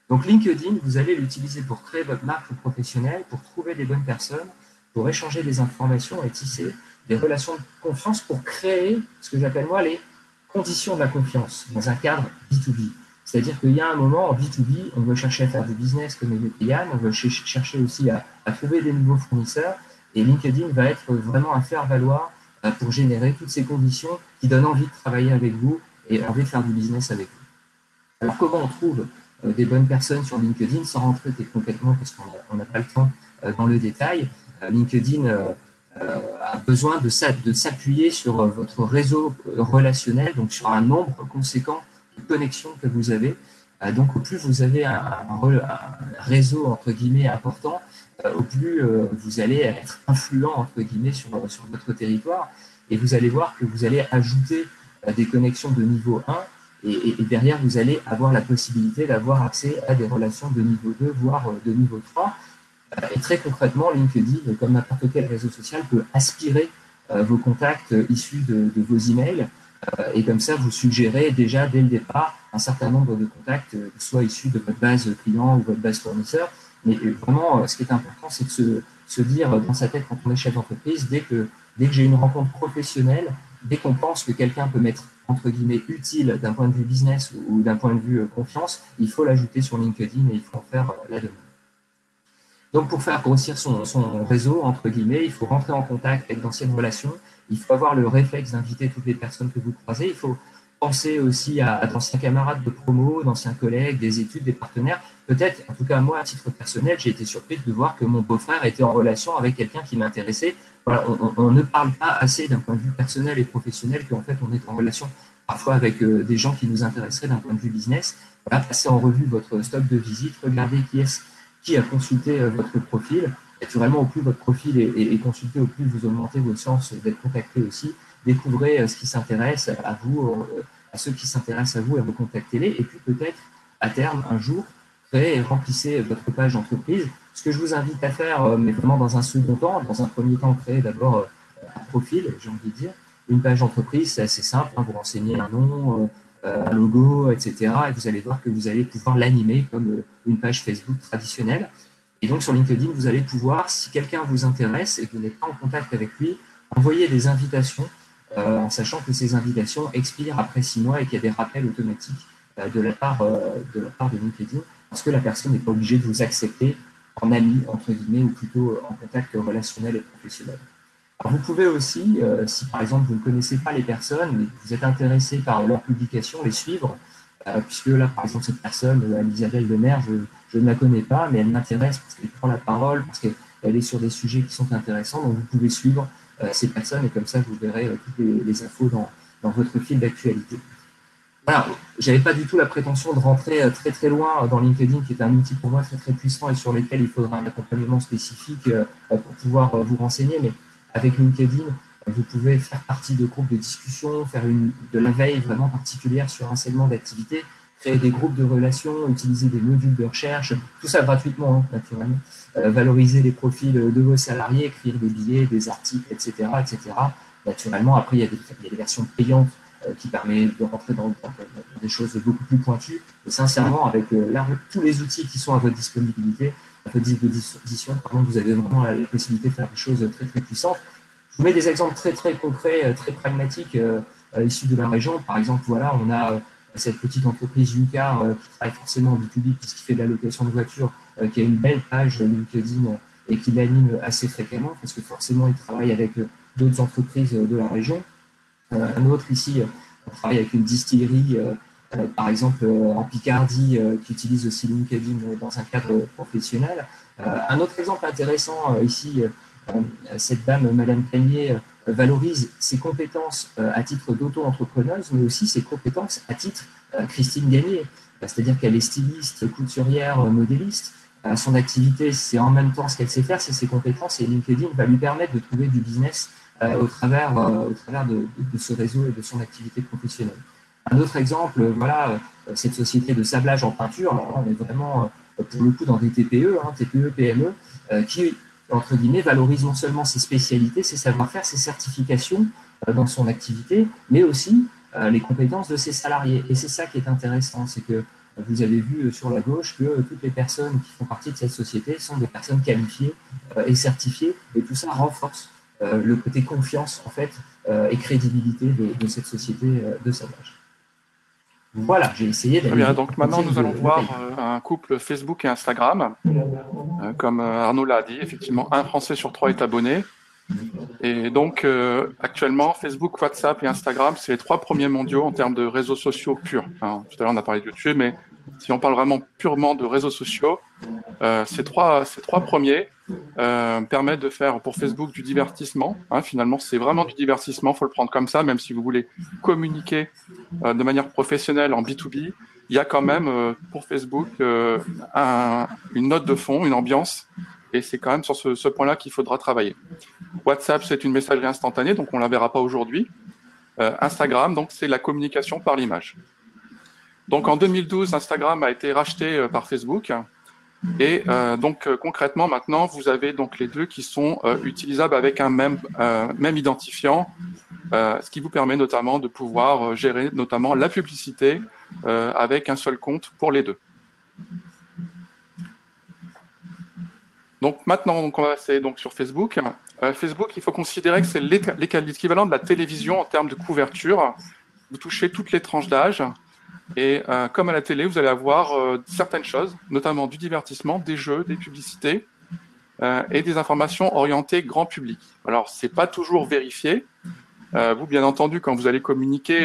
Donc LinkedIn, vous allez l'utiliser pour créer votre marque professionnelle, pour trouver des bonnes personnes, pour échanger des informations et tisser des relations de confiance pour créer ce que j'appelle moi les conditions de la confiance dans un cadre B2B. C'est-à-dire qu'il y a un moment en B2B, on veut chercher à faire du business comme évoqué Yann, on veut chercher aussi à trouver des nouveaux fournisseurs et LinkedIn va être vraiment un faire-valoir pour générer toutes ces conditions qui donnent envie de travailler avec vous et envie de faire du business avec vous. Alors comment on trouve des bonnes personnes sur LinkedIn sans rentrer complètement parce qu'on n'a pas le temps dans le détail. LinkedIn a besoin de s'appuyer sur votre réseau relationnel, donc sur un nombre conséquent de connexions que vous avez. Donc au plus vous avez un réseau entre guillemets important, au plus vous allez être influent entre guillemets sur votre territoire et vous allez voir que vous allez ajouter des connexions de niveau 1 et derrière vous allez avoir la possibilité d'avoir accès à des relations de niveau 2 voire de niveau 3. Et très concrètement, LinkedIn, comme n'importe quel réseau social, peut aspirer vos contacts issus de vos emails et comme ça vous suggérez déjà dès le départ un certain nombre de contacts, soit issus de votre base client ou votre base fournisseur. Mais vraiment, ce qui est important, c'est de se dire dans sa tête quand on est chef d'entreprise, dès que j'ai une rencontre professionnelle, dès qu'on pense que quelqu'un peut m'être entre guillemets utile d'un point de vue business ou d'un point de vue confiance, il faut l'ajouter sur LinkedIn et il faut en faire la demande. Donc, pour faire grossir son réseau, entre guillemets, il faut rentrer en contact avec d'anciennes relations. Il faut avoir le réflexe d'inviter toutes les personnes que vous croisez. Il faut penser aussi à d'anciens camarades de promo, d'anciens collègues, des études, des partenaires. Peut-être, en tout cas, moi, à titre personnel, j'ai été surpris de voir que mon beau-frère était en relation avec quelqu'un qui m'intéressait. Voilà, on ne parle pas assez d'un point de vue personnel et professionnel qu'en fait, on est en relation parfois avec des gens qui nous intéresseraient d'un point de vue business. Voilà, passez en revue votre stock de visite, regardez qui a consulté votre profil. Naturellement, au plus votre profil est consulté, au plus vous augmentez vos chances d'être contacté aussi. Découvrez ce qui s'intéresse à vous, à ceux qui s'intéressent à vous et recontactez-les. Et puis peut-être, à terme, un jour, créez et remplissez votre page d'entreprise. Ce que je vous invite à faire, mais vraiment dans un second temps, dans un premier temps, créez d'abord un profil, j'ai envie de dire. Une page d'entreprise, c'est assez simple. Vous renseignez un nom, un logo, etc. Et vous allez voir que vous allez pouvoir l'animer comme une page Facebook traditionnelle. Et donc, sur LinkedIn, vous allez pouvoir, si quelqu'un vous intéresse et que vous n'êtes pas en contact avec lui, envoyer des invitations en sachant que ces invitations expirent après 6 mois et qu'il y a des rappels automatiques de la part de LinkedIn parce que la personne n'est pas obligée de vous accepter en ami, entre guillemets, ou plutôt en contact relationnel et professionnel. Alors, vous pouvez aussi, si par exemple vous ne connaissez pas les personnes, mais vous êtes intéressé par leur publication, les suivre, puisque là, par exemple, cette personne, Isabelle Lemaire, je ne la connais pas, mais elle m'intéresse parce qu'elle prend la parole, parce qu'elle est sur des sujets qui sont intéressants, donc vous pouvez suivre ces personnes et comme ça, vous verrez toutes les infos dans votre fil d'actualité. Voilà, je n'avais pas du tout la prétention de rentrer très très loin dans LinkedIn, qui est un outil pour moi très très puissant et sur lequel il faudra un accompagnement spécifique pour pouvoir vous renseigner, mais avec LinkedIn, vous pouvez faire partie de groupes de discussion, faire de la veille vraiment particulière sur un segment d'activité, créer des groupes de relations, utiliser des modules de recherche, tout ça gratuitement, naturellement, valoriser les profils de vos salariés, écrire des billets, des articles, etc. etc. Naturellement, après, il y a des versions payantes qui permettent de rentrer dans des choses beaucoup plus pointues. Et sincèrement, avec tous les outils qui sont à votre disponibilité, à votre disposition, vous avez vraiment la possibilité de faire des choses très, très puissantes. Je vous mets des exemples très, très concrets, très pragmatiques issus de la région. Par exemple, voilà, on a cette petite entreprise Yuka qui travaille forcément en B2B puisqu'il fait de la location de voitures, qui a une belle page LinkedIn et qui l'anime assez fréquemment parce que forcément, il travaille avec d'autres entreprises de la région. Un autre ici, on travaille avec une distillerie par exemple en Picardie, qui utilisent aussi LinkedIn dans un cadre professionnel. Un autre exemple intéressant ici, cette dame, Madame Cagnier, valorise ses compétences à titre d'auto-entrepreneuse, mais aussi ses compétences à titre Christine Gagné. C'est-à-dire qu'elle est styliste, couturière, modéliste. Son activité, c'est en même temps ce qu'elle sait faire, c'est ses compétences, et LinkedIn va lui permettre de trouver du business au travers de ce réseau et de son activité professionnelle. Un autre exemple, voilà, cette société de sablage en peinture, alors on est vraiment pour le coup dans des TPE, TPE, PME, qui, entre guillemets, valorise non seulement ses spécialités, ses savoir-faire, ses certifications dans son activité, mais aussi les compétences de ses salariés. Et c'est ça qui est intéressant, c'est que vous avez vu sur la gauche que toutes les personnes qui font partie de cette société sont des personnes qualifiées et certifiées, et tout ça renforce le côté confiance en fait et crédibilité de cette société de sablage. Voilà, j'ai essayé d'aller. Très bien, donc maintenant nous allons voir un couple Facebook et Instagram. Comme Arnaud l'a dit, effectivement, 1 Français sur 3 est abonné. Et donc, actuellement, Facebook, WhatsApp et Instagram, c'est les 3 premiers mondiaux en termes de réseaux sociaux purs. Alors, tout à l'heure, on a parlé de YouTube, mais si on parle vraiment purement de réseaux sociaux, ces trois premiers permettent de faire pour Facebook du divertissement. Finalement, c'est vraiment du divertissement, il faut le prendre comme ça, même si vous voulez communiquer de manière professionnelle en B2B. Il y a quand même pour Facebook une note de fond, une ambiance, et c'est quand même sur ce point-là qu'il faudra travailler. WhatsApp, c'est une messagerie instantanée, donc on ne la verra pas aujourd'hui. Instagram, donc c'est la communication par l'image. Donc en 2012, Instagram a été racheté par Facebook. Et donc concrètement, maintenant, vous avez donc les deux qui sont utilisables avec un même identifiant, ce qui vous permet notamment de pouvoir gérer notamment la publicité avec un seul compte pour les deux. Donc maintenant, on va passer donc sur Facebook. Facebook, il faut considérer que c'est l'équivalent de la télévision en termes de couverture. Vous touchez toutes les tranches d'âge. Et comme à la télé, vous allez avoir certaines choses, notamment du divertissement, des jeux, des publicités et des informations orientées grand public. Alors, c'est pas toujours vérifié. Vous, bien entendu, quand vous allez communiquer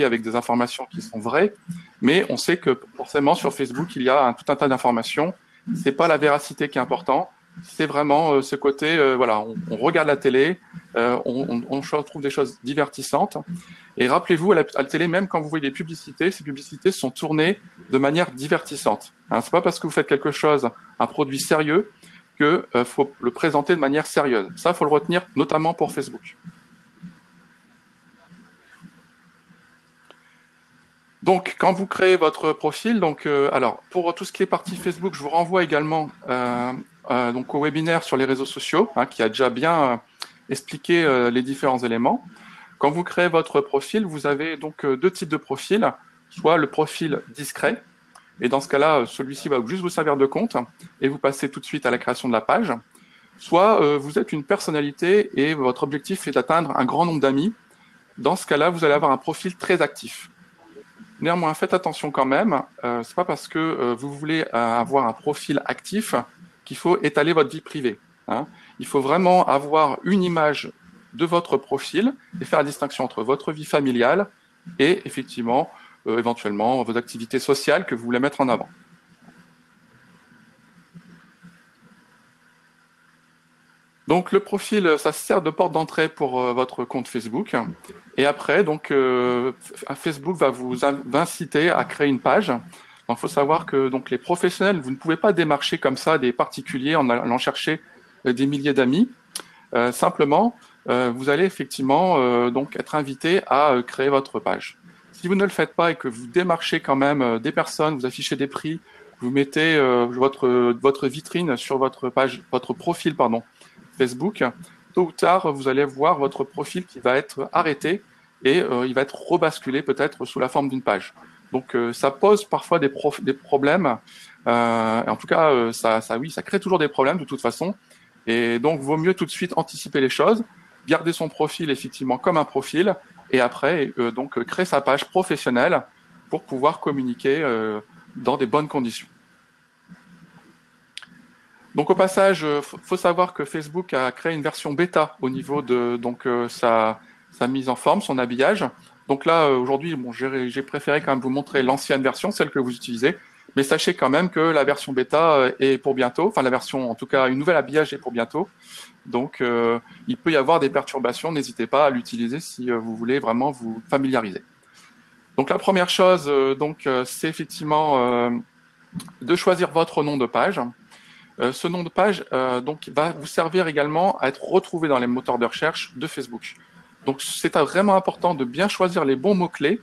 avec des informations qui sont vraies, mais on sait que forcément sur Facebook, il y a tout un tas d'informations. C'est pas la véracité qui est important, c'est vraiment ce côté, voilà, on regarde la télé, on trouve des choses divertissantes. Et rappelez-vous, à la télé, même quand vous voyez des publicités, ces publicités sont tournées de manière divertissante. C'est pas parce que vous faites quelque chose, un produit sérieux, que faut le présenter de manière sérieuse. Ça, faut le retenir, notamment pour Facebook. Donc, quand vous créez votre profil, donc, alors pour tout ce qui est partie Facebook, je vous renvoie également donc au webinaire sur les réseaux sociaux, qui a déjà bien expliqué les différents éléments. Quand vous créez votre profil, vous avez donc 2 types de profils, soit le profil discret, et dans ce cas-là, celui-ci va juste vous servir de compte, et vous passez tout de suite à la création de la page, soit vous êtes une personnalité et votre objectif est d'atteindre un grand nombre d'amis. Dans ce cas-là, vous allez avoir un profil très actif. Néanmoins, faites attention quand même, c'est pas parce que vous voulez avoir un profil actif qu'il faut étaler votre vie privée. Il faut vraiment avoir une image de votre profil et faire la distinction entre votre vie familiale et effectivement, éventuellement, vos activités sociales que vous voulez mettre en avant. Donc le profil, ça sert de porte d'entrée pour votre compte Facebook. Et après, donc Facebook va vous inciter à créer une page. Donc il faut savoir que donc les professionnels, vous ne pouvez pas démarcher comme ça des particuliers en allant chercher des milliers d'amis. Simplement, vous allez effectivement donc être invité à créer votre page. Si vous ne le faites pas et que vous démarchez quand même des personnes, vous affichez des prix, vous mettez votre vitrine sur votre page, votre profil, pardon, Facebook, tôt ou tard, vous allez voir votre profil qui va être arrêté et il va être rebasculé peut-être sous la forme d'une page. Donc, ça pose parfois des problèmes. En tout cas, ça crée toujours des problèmes de toute façon. Et donc, vaut mieux tout de suite anticiper les choses, garder son profil effectivement comme un profil et après, donc, créer sa page professionnelle pour pouvoir communiquer dans des bonnes conditions. Donc au passage, faut savoir que Facebook a créé une version bêta au niveau de donc sa mise en forme, son habillage. Donc là, aujourd'hui, bon, j'ai préféré quand même vous montrer l'ancienne version, celle que vous utilisez. Mais sachez quand même que la version bêta est pour bientôt. Enfin, la version, en tout cas, une nouvelle habillage est pour bientôt. Donc, il peut y avoir des perturbations. N'hésitez pas à l'utiliser si vous voulez vraiment vous familiariser. Donc, la première chose, c'est effectivement de choisir votre nom de page. Ce nom de page va vous servir également à être retrouvé dans les moteurs de recherche de Facebook. Donc, c'est vraiment important de bien choisir les bons mots-clés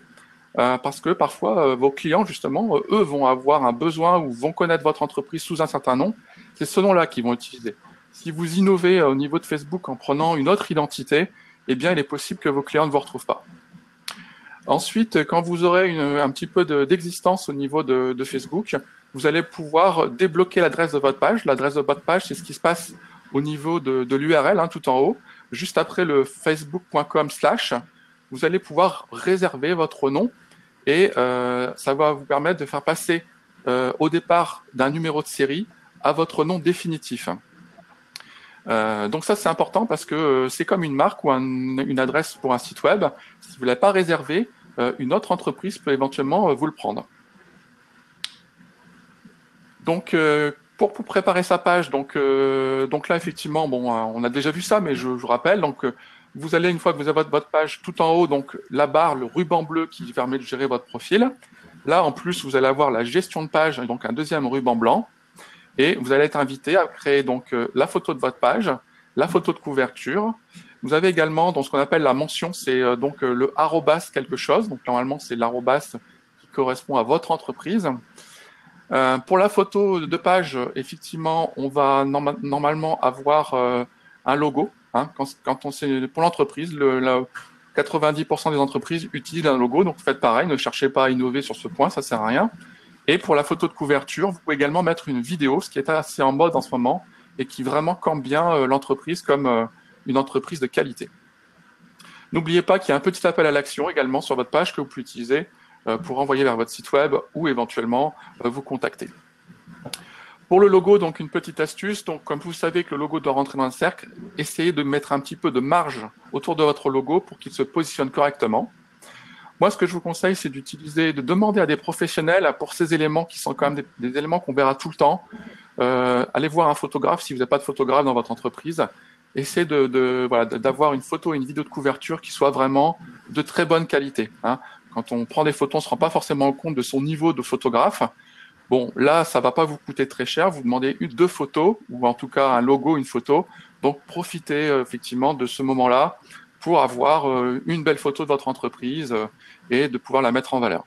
parce que parfois, vos clients, justement, eux vont avoir un besoin ou vont connaître votre entreprise sous un certain nom. C'est ce nom-là qu'ils vont utiliser. Si vous innovez au niveau de Facebook en prenant une autre identité, eh bien, il est possible que vos clients ne vous retrouvent pas. Ensuite, quand vous aurez un petit peu d'existence au niveau de Facebook, vous allez pouvoir débloquer l'adresse de votre page. L'adresse de votre page, c'est ce qui se passe au niveau de l'URL, tout en haut. Juste après le facebook.com/, vous allez pouvoir réserver votre nom et ça va vous permettre de faire passer au départ d'un numéro de série à votre nom définitif. Donc ça, c'est important parce que c'est comme une marque ou une adresse pour un site web. Si vous ne l'avez pas réservé, une autre entreprise peut éventuellement vous le prendre. Donc, pour préparer sa page, donc là, effectivement, bon, on a déjà vu ça, mais je vous rappelle. Donc, vous allez, une fois que vous avez votre page, tout en haut, donc la barre, le ruban bleu qui permet de gérer votre profil. Là, en plus, vous allez avoir la gestion de page, donc un deuxième ruban blanc. Et vous allez être invité à créer donc la photo de votre page, la photo de couverture. Vous avez également donc ce qu'on appelle la mention, c'est donc le arrobas quelque chose. Donc normalement, c'est l'arrobas qui correspond à votre entreprise. Pour la photo de page, effectivement, on va normalement avoir un logo. Quand on sait, pour l'entreprise, 90% des entreprises utilisent un logo. Donc faites pareil, ne cherchez pas à innover sur ce point, ça sert à rien. Et pour la photo de couverture, vous pouvez également mettre une vidéo, ce qui est assez en mode en ce moment et qui vraiment campe bien l'entreprise comme une entreprise de qualité. N'oubliez pas qu'il y a un petit appel à l'action également sur votre page que vous pouvez utiliser pour envoyer vers votre site web ou éventuellement vous contacter. Pour le logo, donc une petite astuce. Donc, comme vous savez que le logo doit rentrer dans un cercle, essayez de mettre un petit peu de marge autour de votre logo pour qu'il se positionne correctement. Moi, ce que je vous conseille, c'est de demander à des professionnels pour ces éléments qui sont quand même des éléments qu'on verra tout le temps. Allez voir un photographe si vous n'avez pas de photographe dans votre entreprise. Essayez d'avoir une photo et une vidéo de couverture qui soient vraiment de très bonne qualité. Quand on prend des photos, on ne se rend pas forcément compte de son niveau de photographe. Bon, là, ça ne va pas vous coûter très cher. Vous demandez deux photos, ou en tout cas un logo, une photo. Donc, profitez effectivement de ce moment-là pour avoir une belle photo de votre entreprise et de pouvoir la mettre en valeur.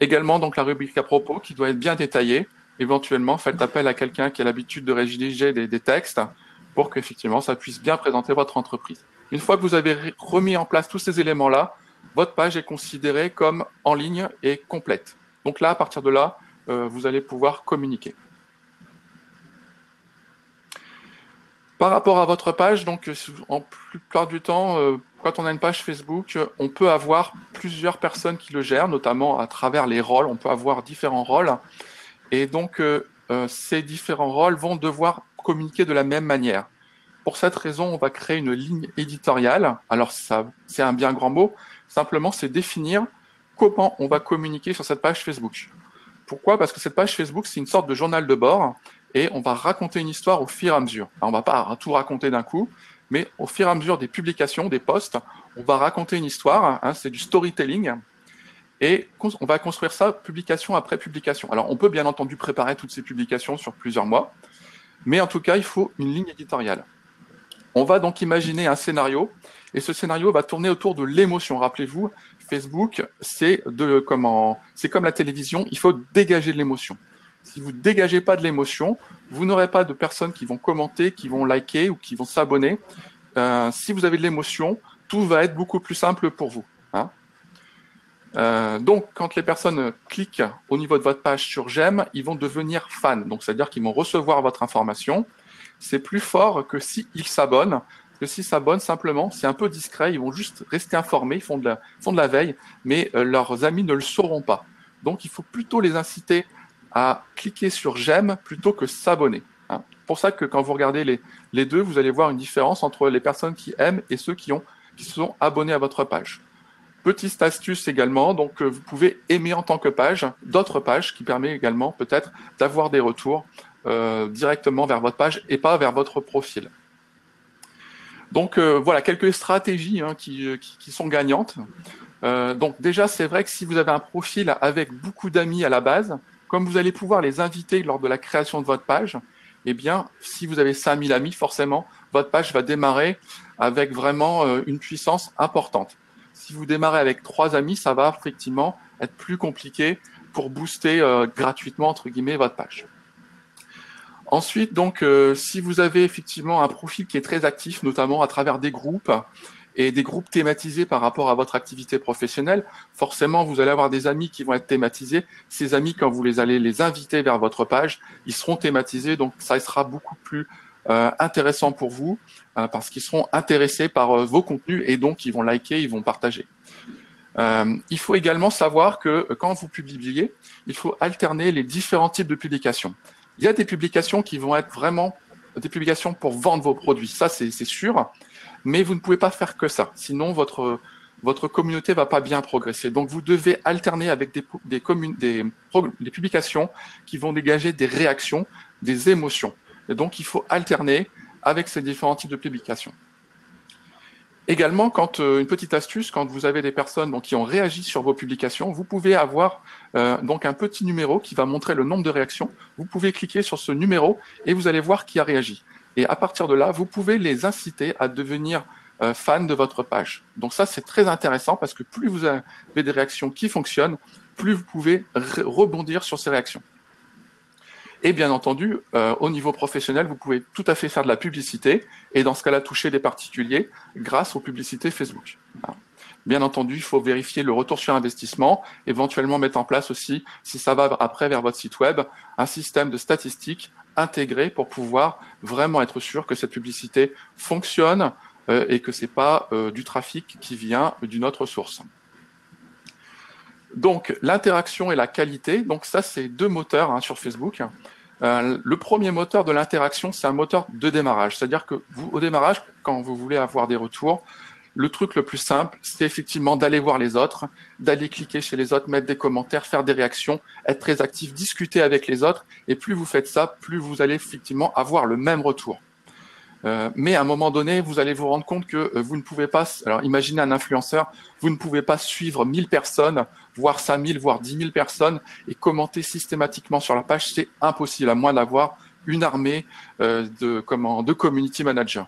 Également, donc, la rubrique à propos qui doit être bien détaillée. Éventuellement, faites appel à quelqu'un qui a l'habitude de rédiger des textes pour qu'effectivement, ça puisse bien présenter votre entreprise. Une fois que vous avez remis en place tous ces éléments-là, votre page est considérée comme en ligne et complète. Donc là, à partir de là, vous allez pouvoir communiquer. Par rapport à votre page, donc en plupart du temps, quand on a une page Facebook, on peut avoir plusieurs personnes qui le gèrent, notamment à travers les rôles. On peut avoir différents rôles. Et donc, ces différents rôles vont devoir communiquer de la même manière. Pour cette raison, on va créer une ligne éditoriale. Alors, ça, c'est un bien grand mot. Simplement, c'est définir comment on va communiquer sur cette page Facebook. Pourquoi ? Parce que cette page Facebook, c'est une sorte de journal de bord et on va raconter une histoire au fur et à mesure. Alors, on ne va pas tout raconter d'un coup, mais au fur et à mesure des publications, des posts, on va raconter une histoire. C'est du storytelling. Et on va construire ça publication après publication. Alors, on peut bien entendu préparer toutes ces publications sur plusieurs mois, mais en tout cas, il faut une ligne éditoriale. On va donc imaginer un scénario, et ce scénario va tourner autour de l'émotion. Rappelez-vous, Facebook, c'est comme la télévision, il faut dégager de l'émotion. Si vous ne dégagez pas de l'émotion, vous n'aurez pas de personnes qui vont commenter, qui vont liker ou qui vont s'abonner. Si vous avez de l'émotion, tout va être beaucoup plus simple pour vous. Donc, quand les personnes cliquent au niveau de votre page sur j'aime, ils vont devenir fans. Donc, c'est-à-dire qu'ils vont recevoir votre information. C'est plus fort que s'ils s'abonnent. Parce que s'ils s'abonnent simplement, c'est un peu discret. Ils vont juste rester informés, ils font de la veille, mais leurs amis ne le sauront pas. Donc, il faut plutôt les inciter à cliquer sur j'aime plutôt que s'abonner. C'est pour ça que quand vous regardez les deux, vous allez voir une différence entre les personnes qui aiment et ceux qui se sont abonnés à votre page. Petite astuce également, donc vous pouvez aimer en tant que page d'autres pages qui permet également peut-être d'avoir des retours directement vers votre page et pas vers votre profil. Donc voilà, quelques stratégies qui sont gagnantes. Donc déjà, c'est vrai que si vous avez un profil avec beaucoup d'amis à la base, comme vous allez pouvoir les inviter lors de la création de votre page, eh bien, si vous avez 5000 amis, forcément, votre page va démarrer avec vraiment une puissance importante. Si vous démarrez avec 3 amis, ça va effectivement être plus compliqué pour booster gratuitement, entre guillemets, votre page. Ensuite, donc, si vous avez effectivement un profil qui est très actif, notamment à travers des groupes et des groupes thématisés par rapport à votre activité professionnelle, forcément, vous allez avoir des amis qui vont être thématisés. Ces amis, quand vous allez les inviter vers votre page, ils seront thématisés, donc ça sera beaucoup plus intéressant pour vous parce qu'ils seront intéressés par vos contenus et donc ils vont liker, ils vont partager. Il faut également savoir que quand vous publiez, il faut alterner les différents types de publications. Il y a des publications qui vont être vraiment des publications pour vendre vos produits, ça c'est sûr, mais vous ne pouvez pas faire que ça, sinon votre communauté va pas bien progresser. Donc vous devez alterner avec des publications qui vont dégager des réactions, des émotions. Et donc, il faut alterner avec ces différents types de publications. Également, une petite astuce, quand vous avez des personnes qui ont réagi sur vos publications, vous pouvez avoir donc un petit numéro qui va montrer le nombre de réactions. Vous pouvez cliquer sur ce numéro et vous allez voir qui a réagi. Et à partir de là, vous pouvez les inciter à devenir fans de votre page. Donc ça, c'est très intéressant parce que plus vous avez des réactions qui fonctionnent, plus vous pouvez rebondir sur ces réactions. Et bien entendu, au niveau professionnel, vous pouvez tout à fait faire de la publicité et dans ce cas-là, toucher des particuliers grâce aux publicités Facebook. Bien entendu, il faut vérifier le retour sur investissement, éventuellement mettre en place aussi, si ça va après vers votre site web, un système de statistiques intégré pour pouvoir vraiment être sûr que cette publicité fonctionne et que c'est pas du trafic qui vient d'une autre source. Donc, l'interaction et la qualité, donc ça, c'est 2 moteurs sur Facebook. Le premier moteur de l'interaction, c'est un moteur de démarrage. C'est-à-dire que vous, au démarrage, quand vous voulez avoir des retours, le truc le plus simple, c'est effectivement d'aller voir les autres, d'aller cliquer chez les autres, mettre des commentaires, faire des réactions, être très actif, discuter avec les autres. Et plus vous faites ça, plus vous allez effectivement avoir le même retour. Mais à un moment donné, vous allez vous rendre compte que vous ne pouvez pas, alors imaginez un influenceur, vous ne pouvez pas suivre 1000 personnes, voire 5000, voire 10 000 personnes et commenter systématiquement sur la page, c'est impossible, à moins d'avoir une armée de community managers.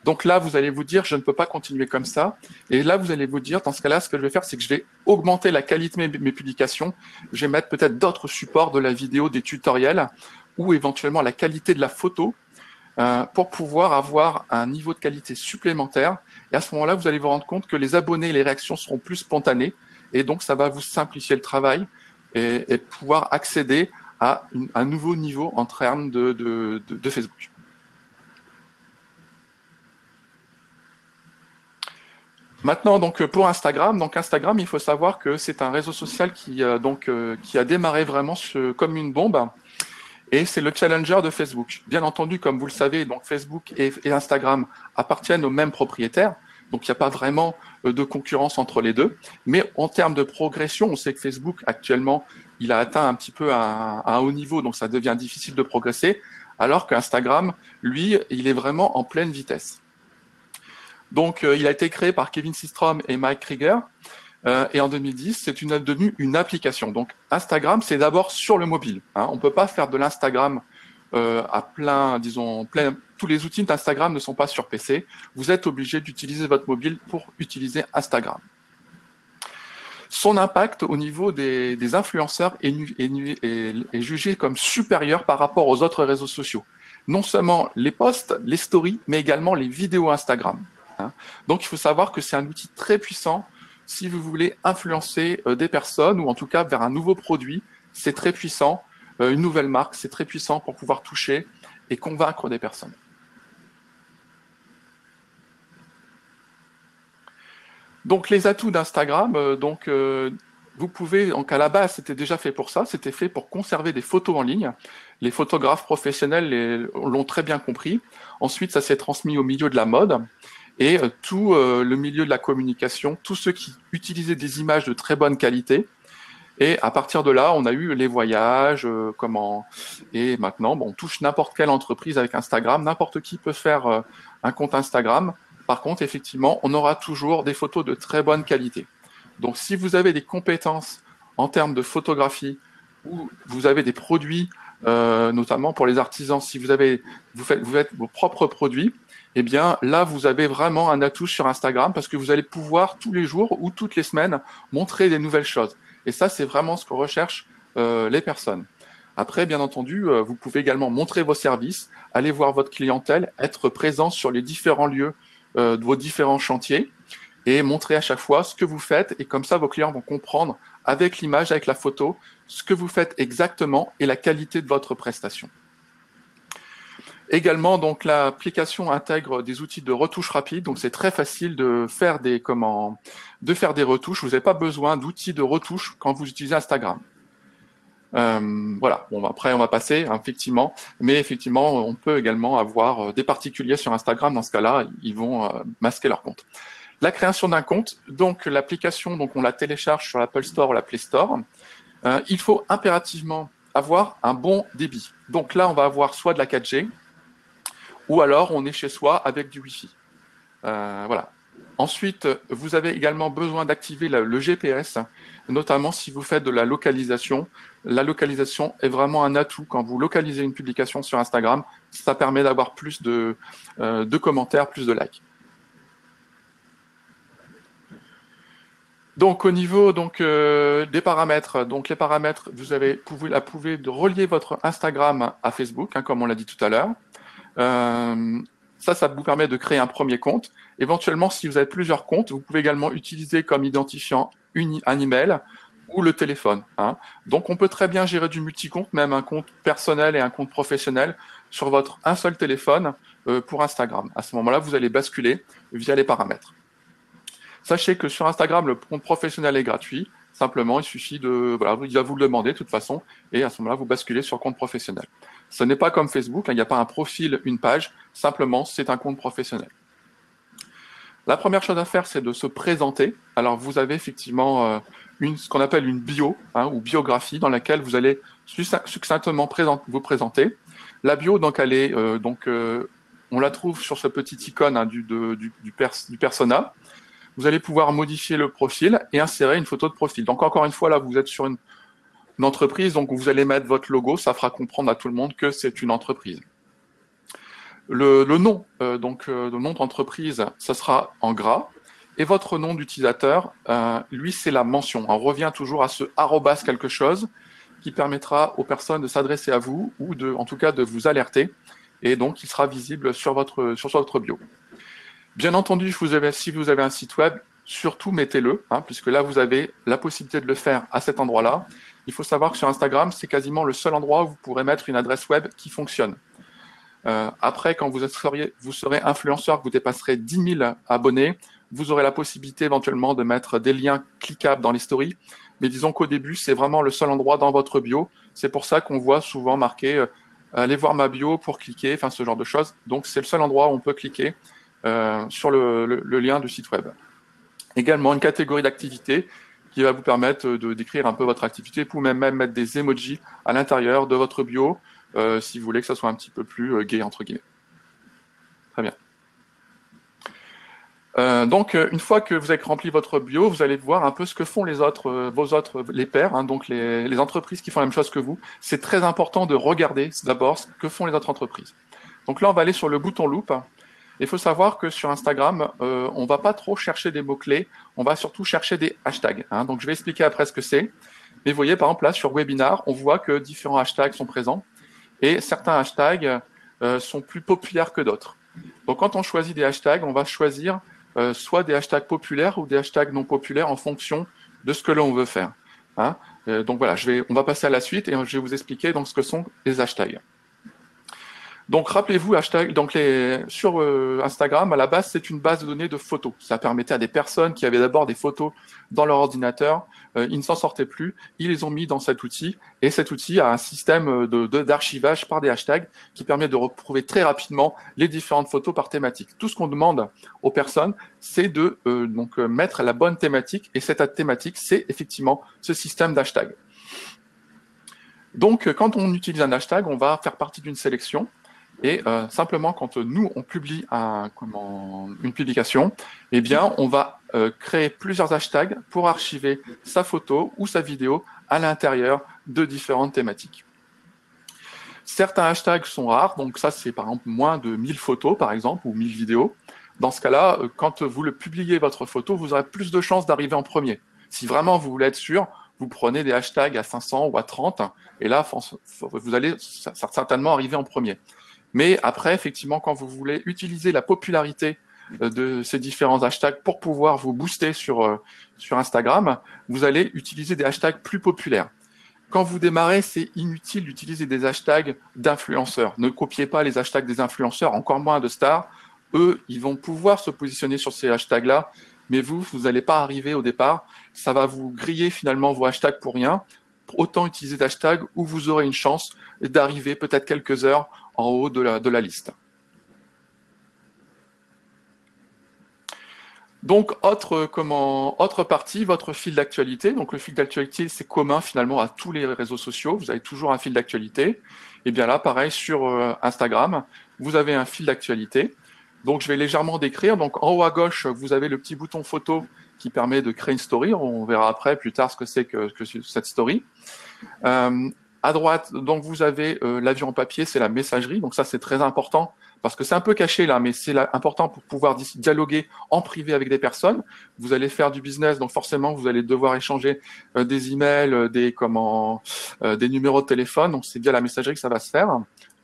Donc là, vous allez vous dire, je ne peux pas continuer comme ça. Et là, vous allez vous dire, dans ce cas-là, ce que je vais faire, c'est que je vais augmenter la qualité de mes publications. Je vais mettre peut-être d'autres supports, de la vidéo, des tutoriels, ou éventuellement la qualité de la photo, pour pouvoir avoir un niveau de qualité supplémentaire. Et à ce moment-là, vous allez vous rendre compte que les abonnés et les réactions seront plus spontanées. Et donc, ça va vous simplifier le travail et pouvoir accéder à un nouveau niveau en termes de Facebook. Maintenant, donc pour Instagram, Instagram, il faut savoir que c'est un réseau social qui a démarré vraiment comme une bombe. Et c'est le challenger de Facebook. Bien entendu, comme vous le savez, donc Facebook et Instagram appartiennent aux mêmes propriétaires. Donc, il n'y a pas vraiment de concurrence entre les deux. Mais en termes de progression, on sait que Facebook, actuellement, il a atteint un petit peu un haut niveau, donc ça devient difficile de progresser, alors qu'Instagram, lui, il est vraiment en pleine vitesse. Donc, il a été créé par Kevin Systrom et Mike Krieger. Et en 2010, c'est devenu une application. Donc, Instagram, c'est d'abord sur le mobile. On ne peut pas faire de l'Instagram à tous les outils d'Instagram ne sont pas sur PC. Vous êtes obligé d'utiliser votre mobile pour utiliser Instagram. Son impact au niveau des influenceurs est jugé comme supérieur par rapport aux autres réseaux sociaux. Non seulement les posts, les stories, mais également les vidéos Instagram. Donc, il faut savoir que c'est un outil très puissant si vous voulez influencer des personnes ou en tout cas vers un nouveau produit. C'est très puissant. Une nouvelle marque, c'est très puissant pour pouvoir toucher et convaincre des personnes. Donc, les atouts d'Instagram, vous pouvez, donc à la base, c'était déjà fait pour ça, c'était fait pour conserver des photos en ligne. Les photographes professionnels l'ont très bien compris. Ensuite, ça s'est transmis au milieu de la mode. et tout le milieu de la communication, tous ceux qui utilisaient des images de très bonne qualité. Et à partir de là, on a eu les voyages, et maintenant, on touche n'importe quelle entreprise avec Instagram. N'importe qui peut faire un compte Instagram. Par contre, effectivement, on aura toujours des photos de très bonne qualité. Donc, si vous avez des compétences en termes de photographie, ou vous avez des produits, notamment pour les artisans, si vous faites vos propres produits, eh bien là, vous avez vraiment un atout sur Instagram parce que vous allez pouvoir tous les jours ou toutes les semaines montrer des nouvelles choses. Et ça, c'est vraiment ce que recherchent les personnes. Après, bien entendu, vous pouvez également montrer vos services, aller voir votre clientèle, être présent sur les différents lieux de vos différents chantiers et montrer à chaque fois ce que vous faites. Et comme ça, vos clients vont comprendre avec l'image, avec la photo, ce que vous faites exactement et la qualité de votre prestation. Également, donc l'application intègre des outils de retouche rapide, donc c'est très facile de faire des retouches. Vous n'avez pas besoin d'outils de retouche quand vous utilisez Instagram. Voilà. Bon, après on va passer effectivement, mais effectivement, on peut également avoir des particuliers sur Instagram. Dans ce cas-là, ils vont masquer leur compte. La création d'un compte, donc l'application, donc on la télécharge sur l'Apple Store ou la Play Store. Il faut impérativement avoir un bon débit. Donc là, on va avoir soit de la 4G, ou alors on est chez soi avec du Wi-Fi. Voilà. Ensuite, vous avez également besoin d'activer le GPS, notamment si vous faites de la localisation. La localisation est vraiment un atout quand vous localisez une publication sur Instagram. Ça permet d'avoir plus de commentaires, plus de likes. Donc au niveau des paramètres, donc les paramètres, vous pouvez relier votre Instagram à Facebook, comme on l'a dit tout à l'heure. Ça vous permet de créer un premier compte. Éventuellement, si vous avez plusieurs comptes, vous pouvez également utiliser comme identifiant un email ou le téléphone. Donc on peut très bien gérer du multi-compte, même un compte personnel et un compte professionnel sur un seul téléphone pour Instagram. À ce moment-là, vous allez basculer via les paramètres. Sachez que sur Instagram, le compte professionnel est gratuit. Simplement, il suffit il va vous le demander de toute façon, et à ce moment-là, vous basculez sur compte professionnel. Ce n'est pas comme Facebook, il n'y a pas un profil, une page, simplement, c'est un compte professionnel. La première chose à faire, c'est de se présenter. Alors, vous avez effectivement ce qu'on appelle une bio, ou biographie, dans laquelle vous allez succinctement vous présenter. La bio, donc, elle est, on la trouve sur ce petit icône du persona. Vous allez pouvoir modifier le profil et insérer une photo de profil. Donc, encore une fois, là, vous êtes sur une entreprise, donc vous allez mettre votre logo, ça fera comprendre à tout le monde que c'est une entreprise. Le nom, le nom d'entreprise, ça sera en gras, et votre nom d'utilisateur, lui, c'est la mention. On revient toujours à ce arrobas quelque chose qui permettra aux personnes de s'adresser à vous ou en tout cas de vous alerter, et donc il sera visible sur votre bio. Bien entendu, si vous avez un site web, surtout mettez-le, puisque là, vous avez la possibilité de le faire à cet endroit-là. Il faut savoir que sur Instagram, c'est quasiment le seul endroit où vous pourrez mettre une adresse web qui fonctionne. Après, quand vous serez influenceur, que vous dépasserez 10 000 abonnés, vous aurez la possibilité éventuellement de mettre des liens cliquables dans les stories. Mais disons qu'au début, c'est vraiment le seul endroit dans votre bio. C'est pour ça qu'on voit souvent marqué « Allez voir ma bio pour cliquer », enfin ce genre de choses. Donc, c'est le seul endroit où on peut cliquer sur le lien du site web. Également, une catégorie d'activité qui va vous permettre de décrire un peu votre activité. Vous pouvez même mettre des emojis à l'intérieur de votre bio si vous voulez que ça soit un petit peu plus gai, entre guillemets. Très bien. Donc, une fois que vous avez rempli votre bio, vous allez voir un peu ce que font les pairs, donc les entreprises qui font la même chose que vous. C'est très important de regarder d'abord ce que font les autres entreprises. Donc là, on va aller sur le bouton loupe. Il faut savoir que sur Instagram, on ne va pas trop chercher des mots-clés, on va surtout chercher des hashtags. Donc, je vais expliquer après ce que c'est. Mais vous voyez, par exemple, là, sur Webinar, on voit que différents hashtags sont présents et certains hashtags sont plus populaires que d'autres. Donc, quand on choisit des hashtags, on va choisir soit des hashtags populaires ou des hashtags non populaires en fonction de ce que l'on veut faire. Donc, voilà, on va passer à la suite et je vais vous expliquer donc, ce que sont les hashtags. Donc, rappelez-vous, hashtag, donc sur Instagram, à la base, c'est une base de données de photos. Ça permettait à des personnes qui avaient d'abord des photos dans leur ordinateur, ils ne s'en sortaient plus, ils les ont mis dans cet outil, et cet outil a un système d'archivage par des hashtags qui permet de retrouver très rapidement les différentes photos par thématique. Tout ce qu'on demande aux personnes, c'est de mettre la bonne thématique, et cette thématique, c'est effectivement ce système d'hashtags. Donc, quand on utilise un hashtag, on va faire partie d'une sélection. Et simplement, quand nous, on publie une publication, eh bien, on va créer plusieurs hashtags pour archiver sa photo ou sa vidéo à l'intérieur de différentes thématiques. Certains hashtags sont rares, donc ça, c'est par exemple moins de 1000 photos, par exemple, ou 1000 vidéos. Dans ce cas-là, quand vous le publiez votre photo, vous aurez plus de chances d'arriver en premier. Si vraiment vous voulez être sûr, vous prenez des hashtags à 500 ou à 30, et là, vous allez certainement arriver en premier. Mais après, effectivement, quand vous voulez utiliser la popularité de ces différents hashtags pour pouvoir vous booster sur Instagram, vous allez utiliser des hashtags plus populaires. Quand vous démarrez, c'est inutile d'utiliser des hashtags d'influenceurs. Ne copiez pas les hashtags des influenceurs, encore moins de stars. Eux, ils vont pouvoir se positionner sur ces hashtags-là, mais vous n'allez pas arriver au départ. Ça va vous griller finalement vos hashtags pour rien. Autant utiliser des hashtags où vous aurez une chance d'arriver peut-être quelques heures en haut de la liste. Donc, autre partie, votre fil d'actualité. Donc, le fil d'actualité, c'est commun finalement à tous les réseaux sociaux. Vous avez toujours un fil d'actualité. Et bien là, pareil, sur Instagram, vous avez un fil d'actualité. Donc, je vais légèrement décrire. Donc, en haut à gauche, vous avez le petit bouton photo qui permet de créer une story. On verra après, plus tard, ce que c'est que cette story. À droite, donc vous avez l'avion en papier, c'est la messagerie. Donc ça, c'est très important parce que c'est un peu caché là, mais c'est important pour pouvoir dialoguer en privé avec des personnes. Vous allez faire du business, donc forcément, vous allez devoir échanger des emails, des numéros de téléphone. Donc c'est via la messagerie que ça va se faire,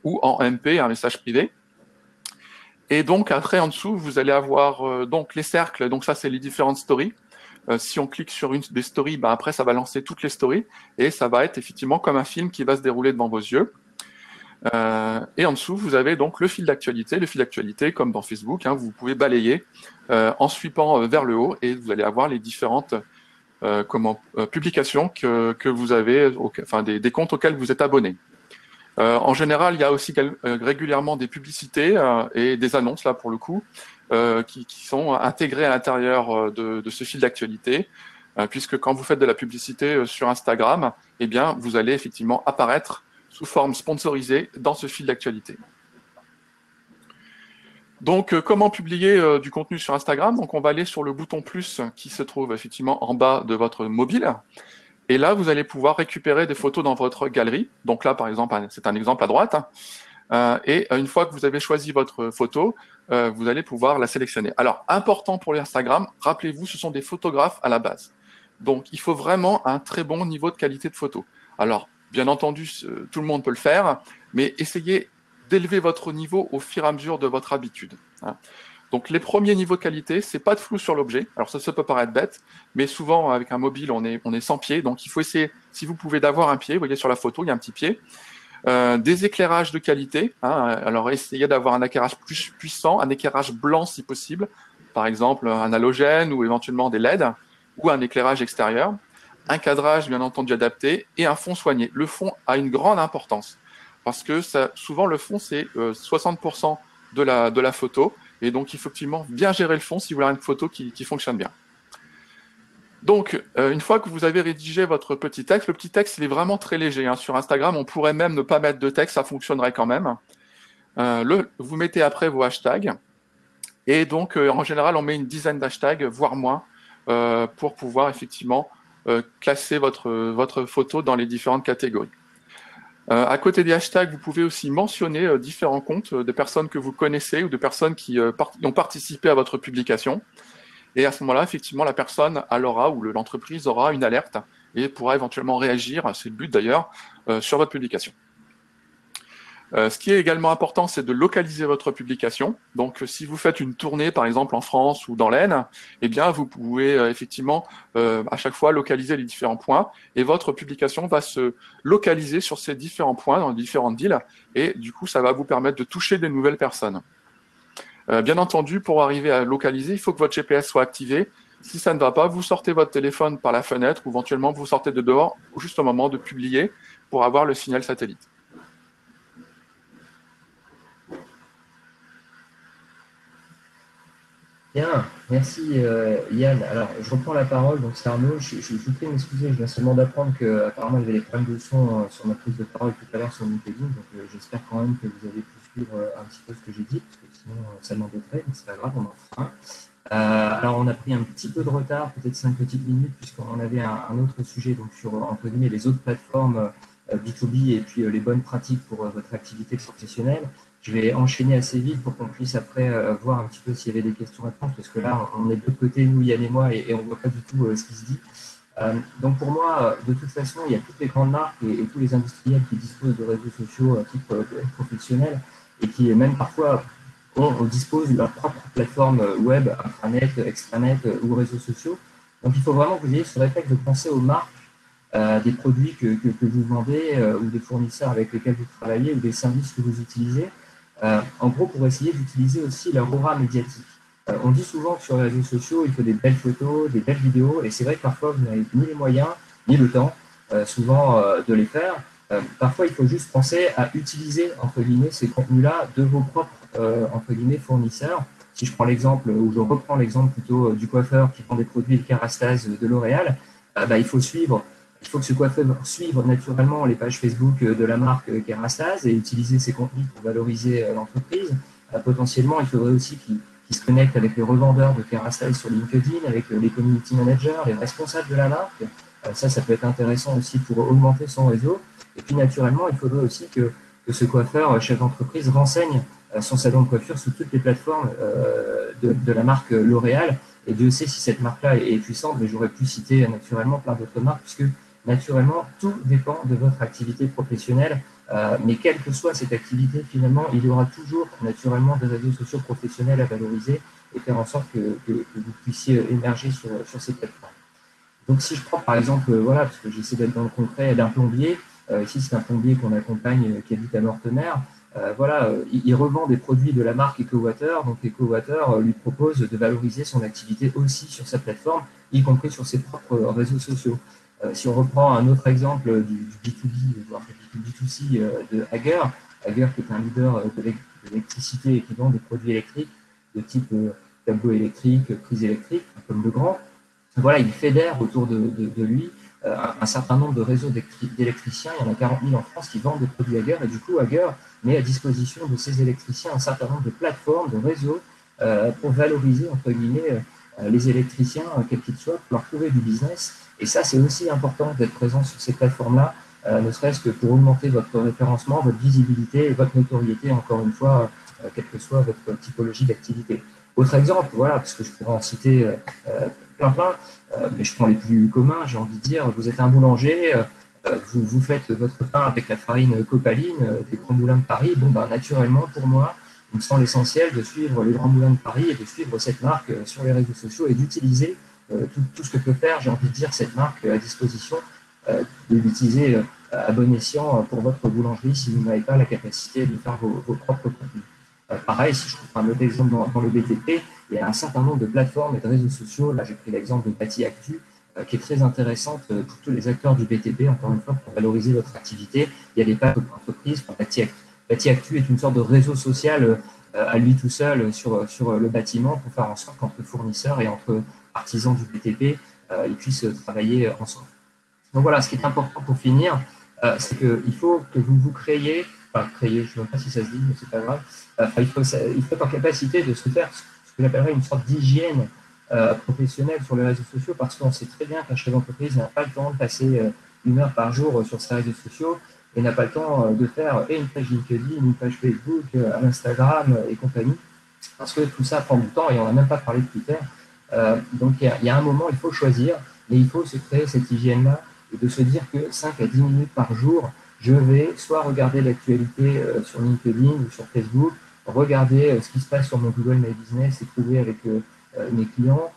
ou en MP, un message privé. Et donc après, en dessous, vous allez avoir donc les cercles. Donc ça, c'est les différentes stories. Si on clique sur une des stories, après, ça va lancer toutes les stories et ça va être effectivement comme un film qui va se dérouler devant vos yeux. Et en dessous, vous avez donc le fil d'actualité. Le fil d'actualité, comme dans Facebook, vous pouvez balayer en sweepant vers le haut et vous allez avoir les différentes publications que vous avez, des comptes auxquels vous êtes abonné. En général, il y a aussi régulièrement des publicités et des annonces, là pour le coup, qui sont intégrées à l'intérieur de ce fil d'actualité, puisque quand vous faites de la publicité sur Instagram, eh bien, vous allez effectivement apparaître sous forme sponsorisée dans ce fil d'actualité. Donc, comment publier du contenu sur Instagram? Donc, on va aller sur le bouton plus qui se trouve effectivement en bas de votre mobile. Et là, vous allez pouvoir récupérer des photos dans votre galerie. Donc là, par exemple, c'est un exemple à droite. Et une fois que vous avez choisi votre photo, vous allez pouvoir la sélectionner. Alors, important pour l'Instagram, rappelez-vous, ce sont des photographes à la base. Donc, il faut vraiment un très bon niveau de qualité de photo. Alors, bien entendu, tout le monde peut le faire, mais essayez d'élever votre niveau au fur et à mesure de votre habitude. Donc, les premiers niveaux de qualité, c'est pas de flou sur l'objet. Alors, ça peut paraître bête, mais souvent, avec un mobile, on est sans pied. Donc, il faut essayer, si vous pouvez, d'avoir un pied. Vous voyez sur la photo, il y a un petit pied. Des éclairages de qualité. Alors, essayez d'avoir un éclairage plus puissant, un éclairage blanc si possible. Par exemple, un halogène ou éventuellement des LED ou un éclairage extérieur. Un cadrage, bien entendu, adapté et un fond soigné. Le fond a une grande importance parce que souvent, le fond, c'est 60% de la photo. Et donc, il faut effectivement bien gérer le fond si vous voulez une photo qui fonctionne bien. Donc, une fois que vous avez rédigé votre petit texte, le petit texte, il est vraiment très léger. Sur Instagram, on pourrait même ne pas mettre de texte, ça fonctionnerait quand même. Vous mettez après vos hashtags. Et donc, en général, on met une dizaine d'hashtags, voire moins, pour pouvoir effectivement classer votre photo dans les différentes catégories. À côté des hashtags, vous pouvez aussi mentionner différents comptes de personnes que vous connaissez ou de personnes qui ont participé à votre publication. Et à ce moment-là, effectivement, la personne ou l'entreprise aura une alerte et pourra éventuellement réagir, c'est le but d'ailleurs, sur votre publication. Ce qui est également important, c'est de localiser votre publication. Donc, si vous faites une tournée, par exemple en France ou dans l'Aisne, eh bien, vous pouvez effectivement à chaque fois localiser les différents points et votre publication va se localiser sur ces différents points dans les différentes villes et du coup, ça va vous permettre de toucher des nouvelles personnes. Bien entendu, pour arriver à localiser, il faut que votre GPS soit activé. Si ça ne va pas, vous sortez votre téléphone par la fenêtre ou éventuellement vous sortez de dehors juste au moment de publier pour avoir le signal satellite. Bien, merci Yann. Alors, je reprends la parole, donc c'est Arnaud. Je vous prie de m'excuser, je viens seulement d'apprendre qu'apparemment il y avait des problèmes de son sur ma prise de parole tout à l'heure sur LinkedIn, donc j'espère quand même que vous avez pu suivre un petit peu ce que j'ai dit, parce que sinon ça m'embêterait, mais c'est pas grave, on en fera un. Alors, on a pris un petit peu de retard, peut-être 5 petites minutes, puisqu'on avait un autre sujet donc sur, entre guillemets, les autres plateformes B2B et puis les bonnes pratiques pour votre activité professionnelle. Je vais enchaîner assez vite pour qu'on puisse après voir un petit peu s'il y avait des questions-réponses, parce que là, on est de l'autre côté, nous, Yann et moi, et on ne voit pas du tout ce qui se dit. Donc pour moi, de toute façon, il y a toutes les grandes marques et tous les industriels qui disposent de réseaux sociaux à titre professionnel et qui même parfois disposent de leur propre plateforme web, intranet, extranet ou réseaux sociaux. Donc il faut vraiment que vous ayez ce réflexe de penser aux marques des produits que vous vendez ou des fournisseurs avec lesquels vous travaillez ou des services que vous utilisez. En gros, pour essayer d'utiliser aussi leur aura médiatique. On dit souvent que sur les réseaux sociaux, il faut des belles photos, des belles vidéos, et c'est vrai que parfois, vous n'avez ni les moyens, ni le temps, souvent, de les faire. Parfois, il faut juste penser à utiliser, entre guillemets, ces contenus-là de vos propres, entre guillemets, fournisseurs. Si je prends l'exemple, ou je reprends l'exemple plutôt du coiffeur qui vend des produits de Kerastase de L'Oréal, il faut que ce coiffeur suive naturellement les pages Facebook de la marque Kerastase et utiliser ses contenus pour valoriser l'entreprise. Potentiellement, il faudrait aussi qu'il se connecte avec les revendeurs de Kerastase sur LinkedIn, avec les community managers, les responsables de la marque. Ça peut être intéressant aussi pour augmenter son réseau. Et puis, naturellement, il faudrait aussi que ce coiffeur, chef d'entreprise, renseigne son salon de coiffure sur toutes les plateformes de la marque L'Oréal. Et Dieu sait si cette marque-là est puissante, mais j'aurais pu citer naturellement plein d'autres marques, puisque naturellement, tout dépend de votre activité professionnelle, mais quelle que soit cette activité, finalement, il y aura toujours naturellement des réseaux sociaux professionnels à valoriser et faire en sorte que vous puissiez émerger sur ces plateformes. Donc, si je prends par exemple, voilà, parce que j'essaie d'être dans le concret d'un plombier, ici c'est un plombier qu'on accompagne qui habite à Mortemer, il revend des produits de la marque EcoWater, donc EcoWater lui propose de valoriser son activité aussi sur sa plateforme, y compris sur ses propres réseaux sociaux. Si on reprend un autre exemple du B2B, voire du B2C de Hager qui est un leader de l'électricité et qui vend des produits électriques de type tableau électrique, prise électrique, comme Legrand. Voilà, il fédère autour de lui un certain nombre de réseaux d'électriciens. Il y en a 40 000 en France qui vendent des produits Hager, et du coup, Hager met à disposition de ces électriciens un certain nombre de plateformes, de réseaux pour valoriser, entre guillemets, les électriciens, quels qu'ils soient, pour leur trouver du business. Et ça, c'est aussi important d'être présent sur ces plateformes-là, ne serait-ce que pour augmenter votre référencement, votre visibilité et votre notoriété, encore une fois, quelle que soit votre typologie d'activité. Autre exemple, voilà, parce que je pourrais en citer plein, mais je prends les plus communs, j'ai envie de dire, vous êtes un boulanger, vous faites votre pain avec la farine Copaline des Grands Moulins de Paris. Bon, naturellement, pour moi, il me semble essentiel de suivre les Grands Moulins de Paris et de suivre cette marque sur les réseaux sociaux et d'utiliser tout ce que peut faire, j'ai envie de dire, cette marque à disposition, de l'utiliser à bon escient pour votre boulangerie si vous n'avez pas la capacité de faire vos propres contenus. Pareil, si je prends un autre exemple dans le BTP, il y a un certain nombre de plateformes et de réseaux sociaux. Là, j'ai pris l'exemple de Bati Actu, qui est très intéressante pour tous les acteurs du BTP, encore une fois, pour valoriser votre activité. Il y a des pages d'entreprise. Bati Actu est une sorte de réseau social à lui tout seul sur le bâtiment pour faire en sorte qu'entre fournisseurs et entre artisans du BTP, ils puissent travailler ensemble. Donc voilà, ce qui est important pour finir, c'est qu'il faut que vous créiez, je ne sais même pas si ça se dit, mais c'est pas grave, il faut être en capacité de se faire ce que j'appellerais une sorte d'hygiène professionnelle sur les réseaux sociaux, parce qu'on sait très bien qu'un chef d'entreprise n'a pas le temps de passer 1 heure par jour sur ses réseaux sociaux et n'a pas le temps de faire une page LinkedIn, une page Facebook, un Instagram et compagnie, parce que tout ça prend du temps et on n'a même pas parlé de Twitter. Donc il y a un moment, il faut choisir, mais il faut se créer cette hygiène-là et de se dire que 5 à 10 minutes par jour, je vais soit regarder l'actualité sur LinkedIn ou sur Facebook, regarder ce qui se passe sur mon Google My Business et trouver avec mes clients,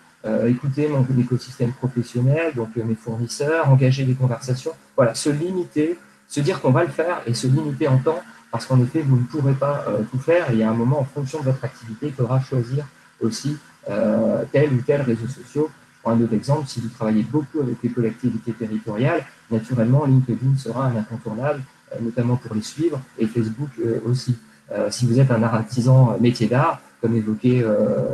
écouter mon écosystème professionnel, donc mes fournisseurs, engager des conversations. Voilà, se limiter, se dire qu'on va le faire et se limiter en temps, parce qu'en effet, vous ne pourrez pas tout faire. Et il y a un moment, en fonction de votre activité, il faudra choisir aussi tel ou tel réseau social. Je prends un autre exemple, si vous travaillez beaucoup avec les collectivités territoriales, naturellement, LinkedIn sera un incontournable, notamment pour les suivre, et Facebook aussi. Si vous êtes un artisan métier d'art, comme évoqué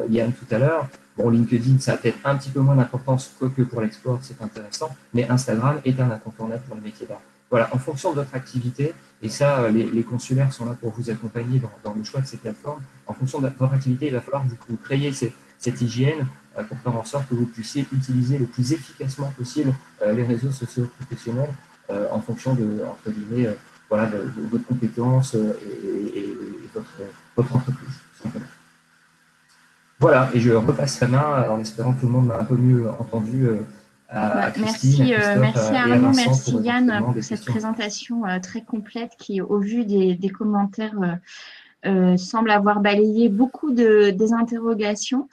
Yann tout à l'heure, bon, LinkedIn, ça a peut-être un petit peu moins d'importance, quoique pour l'export, c'est intéressant, mais Instagram est un incontournable pour le métier d'art. Voilà, en fonction de votre activité, et ça, les consulaires sont là pour vous accompagner dans le choix de ces plateformes, en fonction de votre activité, il va falloir que vous créiez cette hygiène pour faire en sorte que vous puissiez utiliser le plus efficacement possible les réseaux sociaux professionnels en fonction de, entre guillemets, voilà, de votre compétence et votre entreprise. Voilà, et je repasse la main en espérant que tout le monde m'a un peu mieux entendu à Christine, merci à Arnaud, Vincent merci pour Yann pour cette questions. présentation très complète qui, au vu des commentaires, semble avoir balayé beaucoup des interrogations.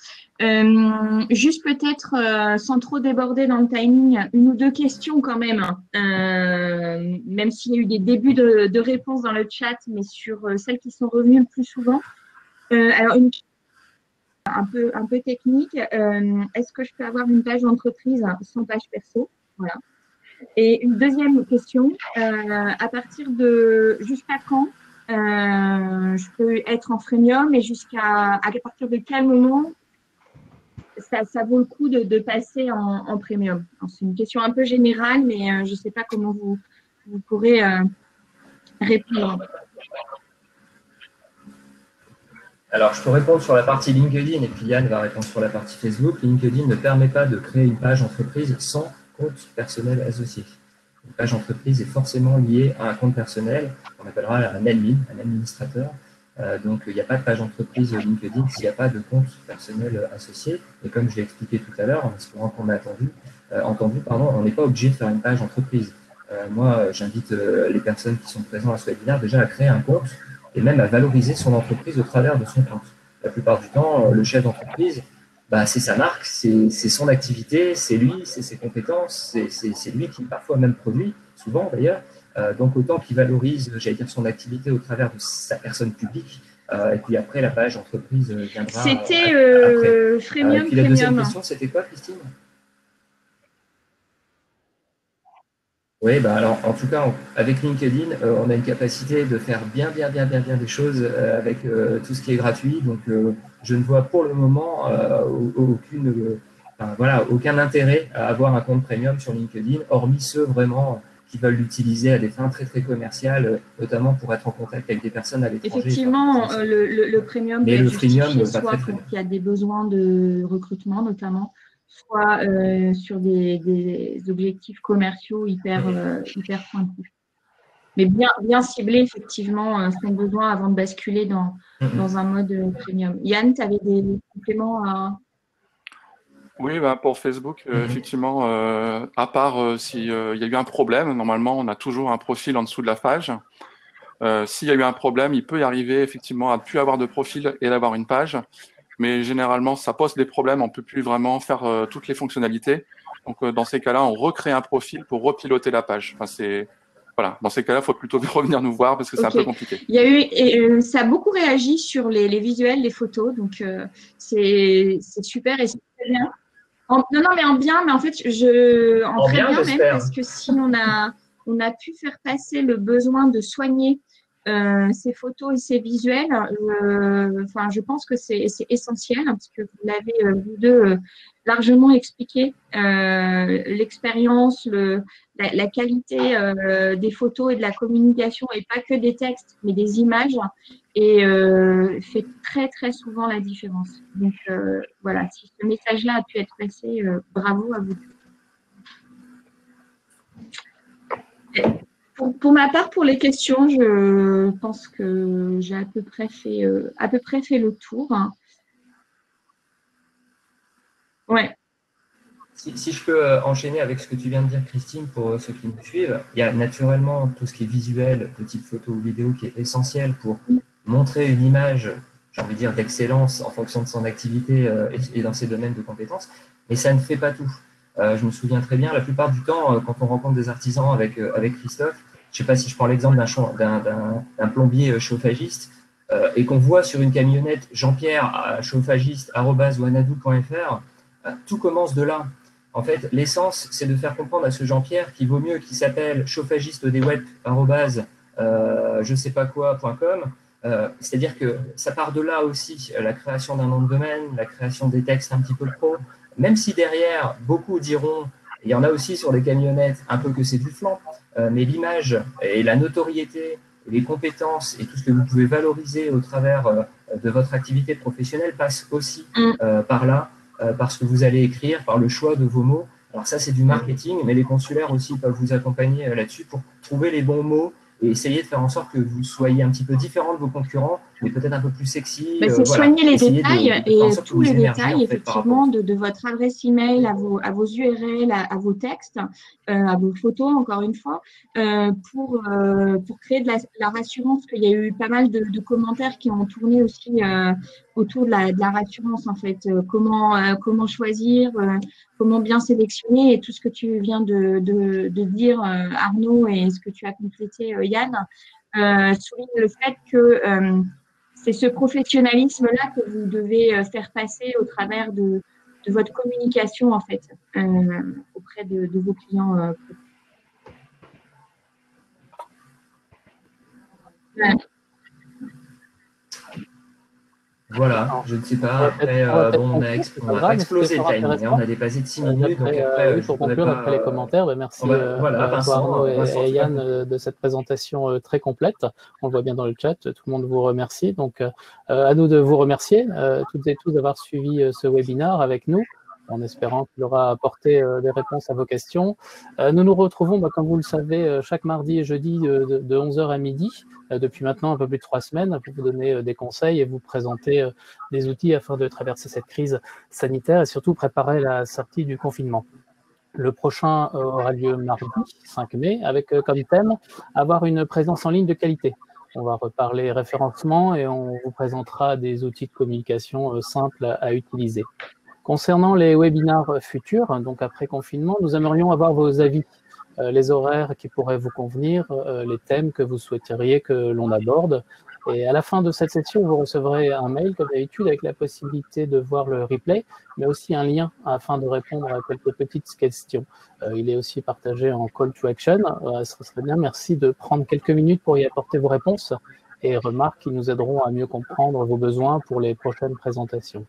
Juste peut-être, sans trop déborder dans le timing, une ou deux questions quand même, même s'il y a eu des débuts de réponses dans le chat, mais sur celles qui sont revenues le plus souvent. Alors, une un peu technique. Est-ce que je peux avoir une page d'entreprise sans page perso? Voilà. Et une deuxième question, à partir de jusqu'à quand je peux être en freemium et à partir de quel moment ça vaut le coup de passer en premium? C'est une question un peu générale, mais je ne sais pas comment vous pourrez répondre. Alors, je peux répondre sur la partie LinkedIn et puis Yann va répondre sur la partie Facebook. LinkedIn ne permet pas de créer une page entreprise sans compte personnel associé. Une page entreprise est forcément liée à un compte personnel, qu'on appellera un admin, un administrateur. Donc, il n'y a pas de page entreprise LinkedIn s'il n'y a pas de compte personnel associé. Et comme je l'ai expliqué tout à l'heure, en espérant qu'on m'a entendu, on n'est pas obligé de faire une page entreprise. Moi, j'invite les personnes qui sont présentes à ce webinaire déjà à créer un compte et même à valoriser son entreprise au travers de son compte. La plupart du temps, le chef d'entreprise, bah, c'est sa marque, c'est son activité, c'est lui, c'est ses compétences, c'est lui qui parfois même produit, souvent d'ailleurs. Donc autant qu'il valorise, j'allais dire, son activité au travers de sa personne publique. Et puis après, la page entreprise viendra C'était après. freemium, et puis la deuxième premium. question, c'était quoi, Christine? Oui, bah alors en tout cas, avec LinkedIn, on a une capacité de faire bien des choses avec tout ce qui est gratuit. Donc, je ne vois pour le moment aucun intérêt à avoir un compte premium sur LinkedIn, hormis ceux vraiment qui veulent l'utiliser à des fins très commerciales, notamment pour être en contact avec des personnes à l'étranger. Effectivement, le premium peut être justifié soit quand il y a des besoins de recrutement notamment, soit sur des objectifs commerciaux hyper pointus. Mais bien ciblé, effectivement, son besoin avant de basculer dans un mode premium. Yann, tu avais des compléments à… Oui, bah, pour Facebook, effectivement, à part s'il y a eu un problème, normalement, on a toujours un profil en dessous de la page. S'il y a eu un problème, il peut y arriver effectivement à ne plus avoir de profil et d'avoir une page. Mais généralement, ça pose des problèmes. On ne peut plus vraiment faire toutes les fonctionnalités. Donc, dans ces cas-là, on recrée un profil pour repiloter la page. Enfin, voilà. Dans ces cas-là, il faut plutôt revenir nous voir parce que c'est un peu compliqué. Il y a eu, ça a beaucoup réagi sur les visuels, les photos. Donc, c'est super et c'est très bien. Non, mais en bien, mais en fait, en très bien même, parce que si on a pu faire passer le besoin de soigner ces photos et ces visuels, je pense que c'est essentiel, parce que vous l'avez, vous deux, largement expliqué, l'expérience, la qualité des photos et de la communication, et pas que des textes, mais des images, et fait très souvent la différence. Donc voilà, si ce message-là a pu être passé, bravo à vous. Pour ma part, pour les questions, je pense que j'ai à peu près fait le tour. Ouais. Si je peux enchaîner avec ce que tu viens de dire, Christine, pour ceux qui nous suivent, il y a naturellement tout ce qui est visuel, de type photo ou vidéo, qui est essentiel pour montrer une image, j'ai envie de dire, d'excellence en fonction de son activité et dans ses domaines de compétences, mais ça ne fait pas tout. Je me souviens très bien, la plupart du temps, quand on rencontre des artisans avec Christophe, je ne sais pas si je prends l'exemple d'un plombier chauffagiste, et qu'on voit sur une camionnette Jean-Pierre chauffagiste@wanadoo.fr, tout commence de là. En fait, l'essence, c'est de faire comprendre à ce Jean-Pierre qu'il vaut mieux qu'il s'appelle chauffagiste des web je sais pas quoi.com. C'est-à-dire que ça part de là aussi, la création d'un nom de domaine, la création des textes un petit peu pro, même si derrière, beaucoup diront, il y en a aussi sur les camionnettes, un peu que c'est du flan, mais l'image et la notoriété, et les compétences et tout ce que vous pouvez valoriser au travers de votre activité professionnelle passe aussi par là, par ce que vous allez écrire, par le choix de vos mots. Alors ça, c'est du marketing, mais les consulaires aussi peuvent vous accompagner là-dessus pour trouver les bons mots et essayer de faire en sorte que vous soyez un petit peu différent de vos concurrents, mais peut-être un peu plus sexy. C'est soigner les détails et tous les détails, en fait, effectivement, de votre adresse email à vos URL, à vos textes, à vos photos, encore une fois, pour créer de la rassurance, qu'il y a eu pas mal de commentaires qui ont tourné aussi autour de la rassurance, en fait. Comment choisir, comment bien sélectionner, et tout ce que tu viens de dire, Arnaud, et ce que tu as complété, Yann, souligne le fait que c'est ce professionnalisme-là que vous devez faire passer au travers de votre communication, en fait, auprès de vos clients. Voilà, je ne sais pas. Après, on a explosé le timing, on a dépassé de 6 minutes. Donc après, pour conclure, après les commentaires, merci à Arnaud et Yann de cette présentation très complète. On le voit bien dans le chat, tout le monde vous remercie. Donc, à nous de vous remercier, toutes et tous, d'avoir suivi ce webinaire avec nous, en espérant qu'il aura apporté des réponses à vos questions. Nous nous retrouvons, comme vous le savez, chaque mardi et jeudi de 11h à midi, depuis maintenant un peu plus de 3 semaines, pour vous donner des conseils et vous présenter des outils afin de traverser cette crise sanitaire et surtout préparer la sortie du confinement. Le prochain aura lieu mardi 5 mai, avec comme thème « Avoir une présence en ligne de qualité ». On va reparler référencement et on vous présentera des outils de communication simples à utiliser. Concernant les webinaires futurs, donc après confinement, nous aimerions avoir vos avis, les horaires qui pourraient vous convenir, les thèmes que vous souhaiteriez que l'on aborde. Et à la fin de cette session, vous recevrez un mail, comme d'habitude, avec la possibilité de voir le replay, mais aussi un lien afin de répondre à quelques petites questions. Il est aussi partagé en call to action. Ce serait bien, merci de prendre quelques minutes pour y apporter vos réponses et remarques qui nous aideront à mieux comprendre vos besoins pour les prochaines présentations.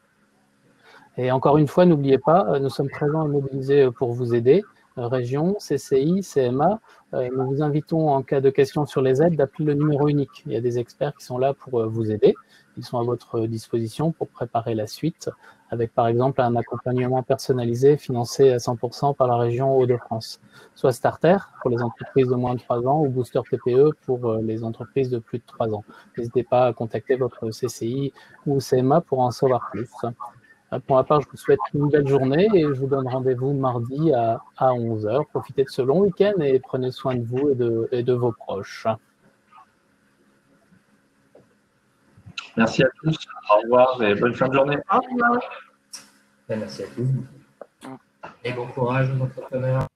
Et encore une fois, n'oubliez pas, nous sommes présents et mobilisés pour vous aider, région, CCI, CMA. Nous vous invitons, en cas de questions sur les aides, d'appeler le numéro unique. Il y a des experts qui sont là pour vous aider. Ils sont à votre disposition pour préparer la suite, avec par exemple un accompagnement personnalisé financé à 100% par la région Hauts-de-France. Soit Starter pour les entreprises de moins de 3 ans ou Booster TPE pour les entreprises de plus de 3 ans. N'hésitez pas à contacter votre CCI ou CMA pour en savoir plus. Pour ma part, je vous souhaite une belle journée et je vous donne rendez-vous mardi à 11h. Profitez de ce long week-end et prenez soin de vous et de vos proches. Merci à tous. Au revoir et bonne fin de journée. Au revoir. Merci à tous. Et bon courage aux entrepreneurs.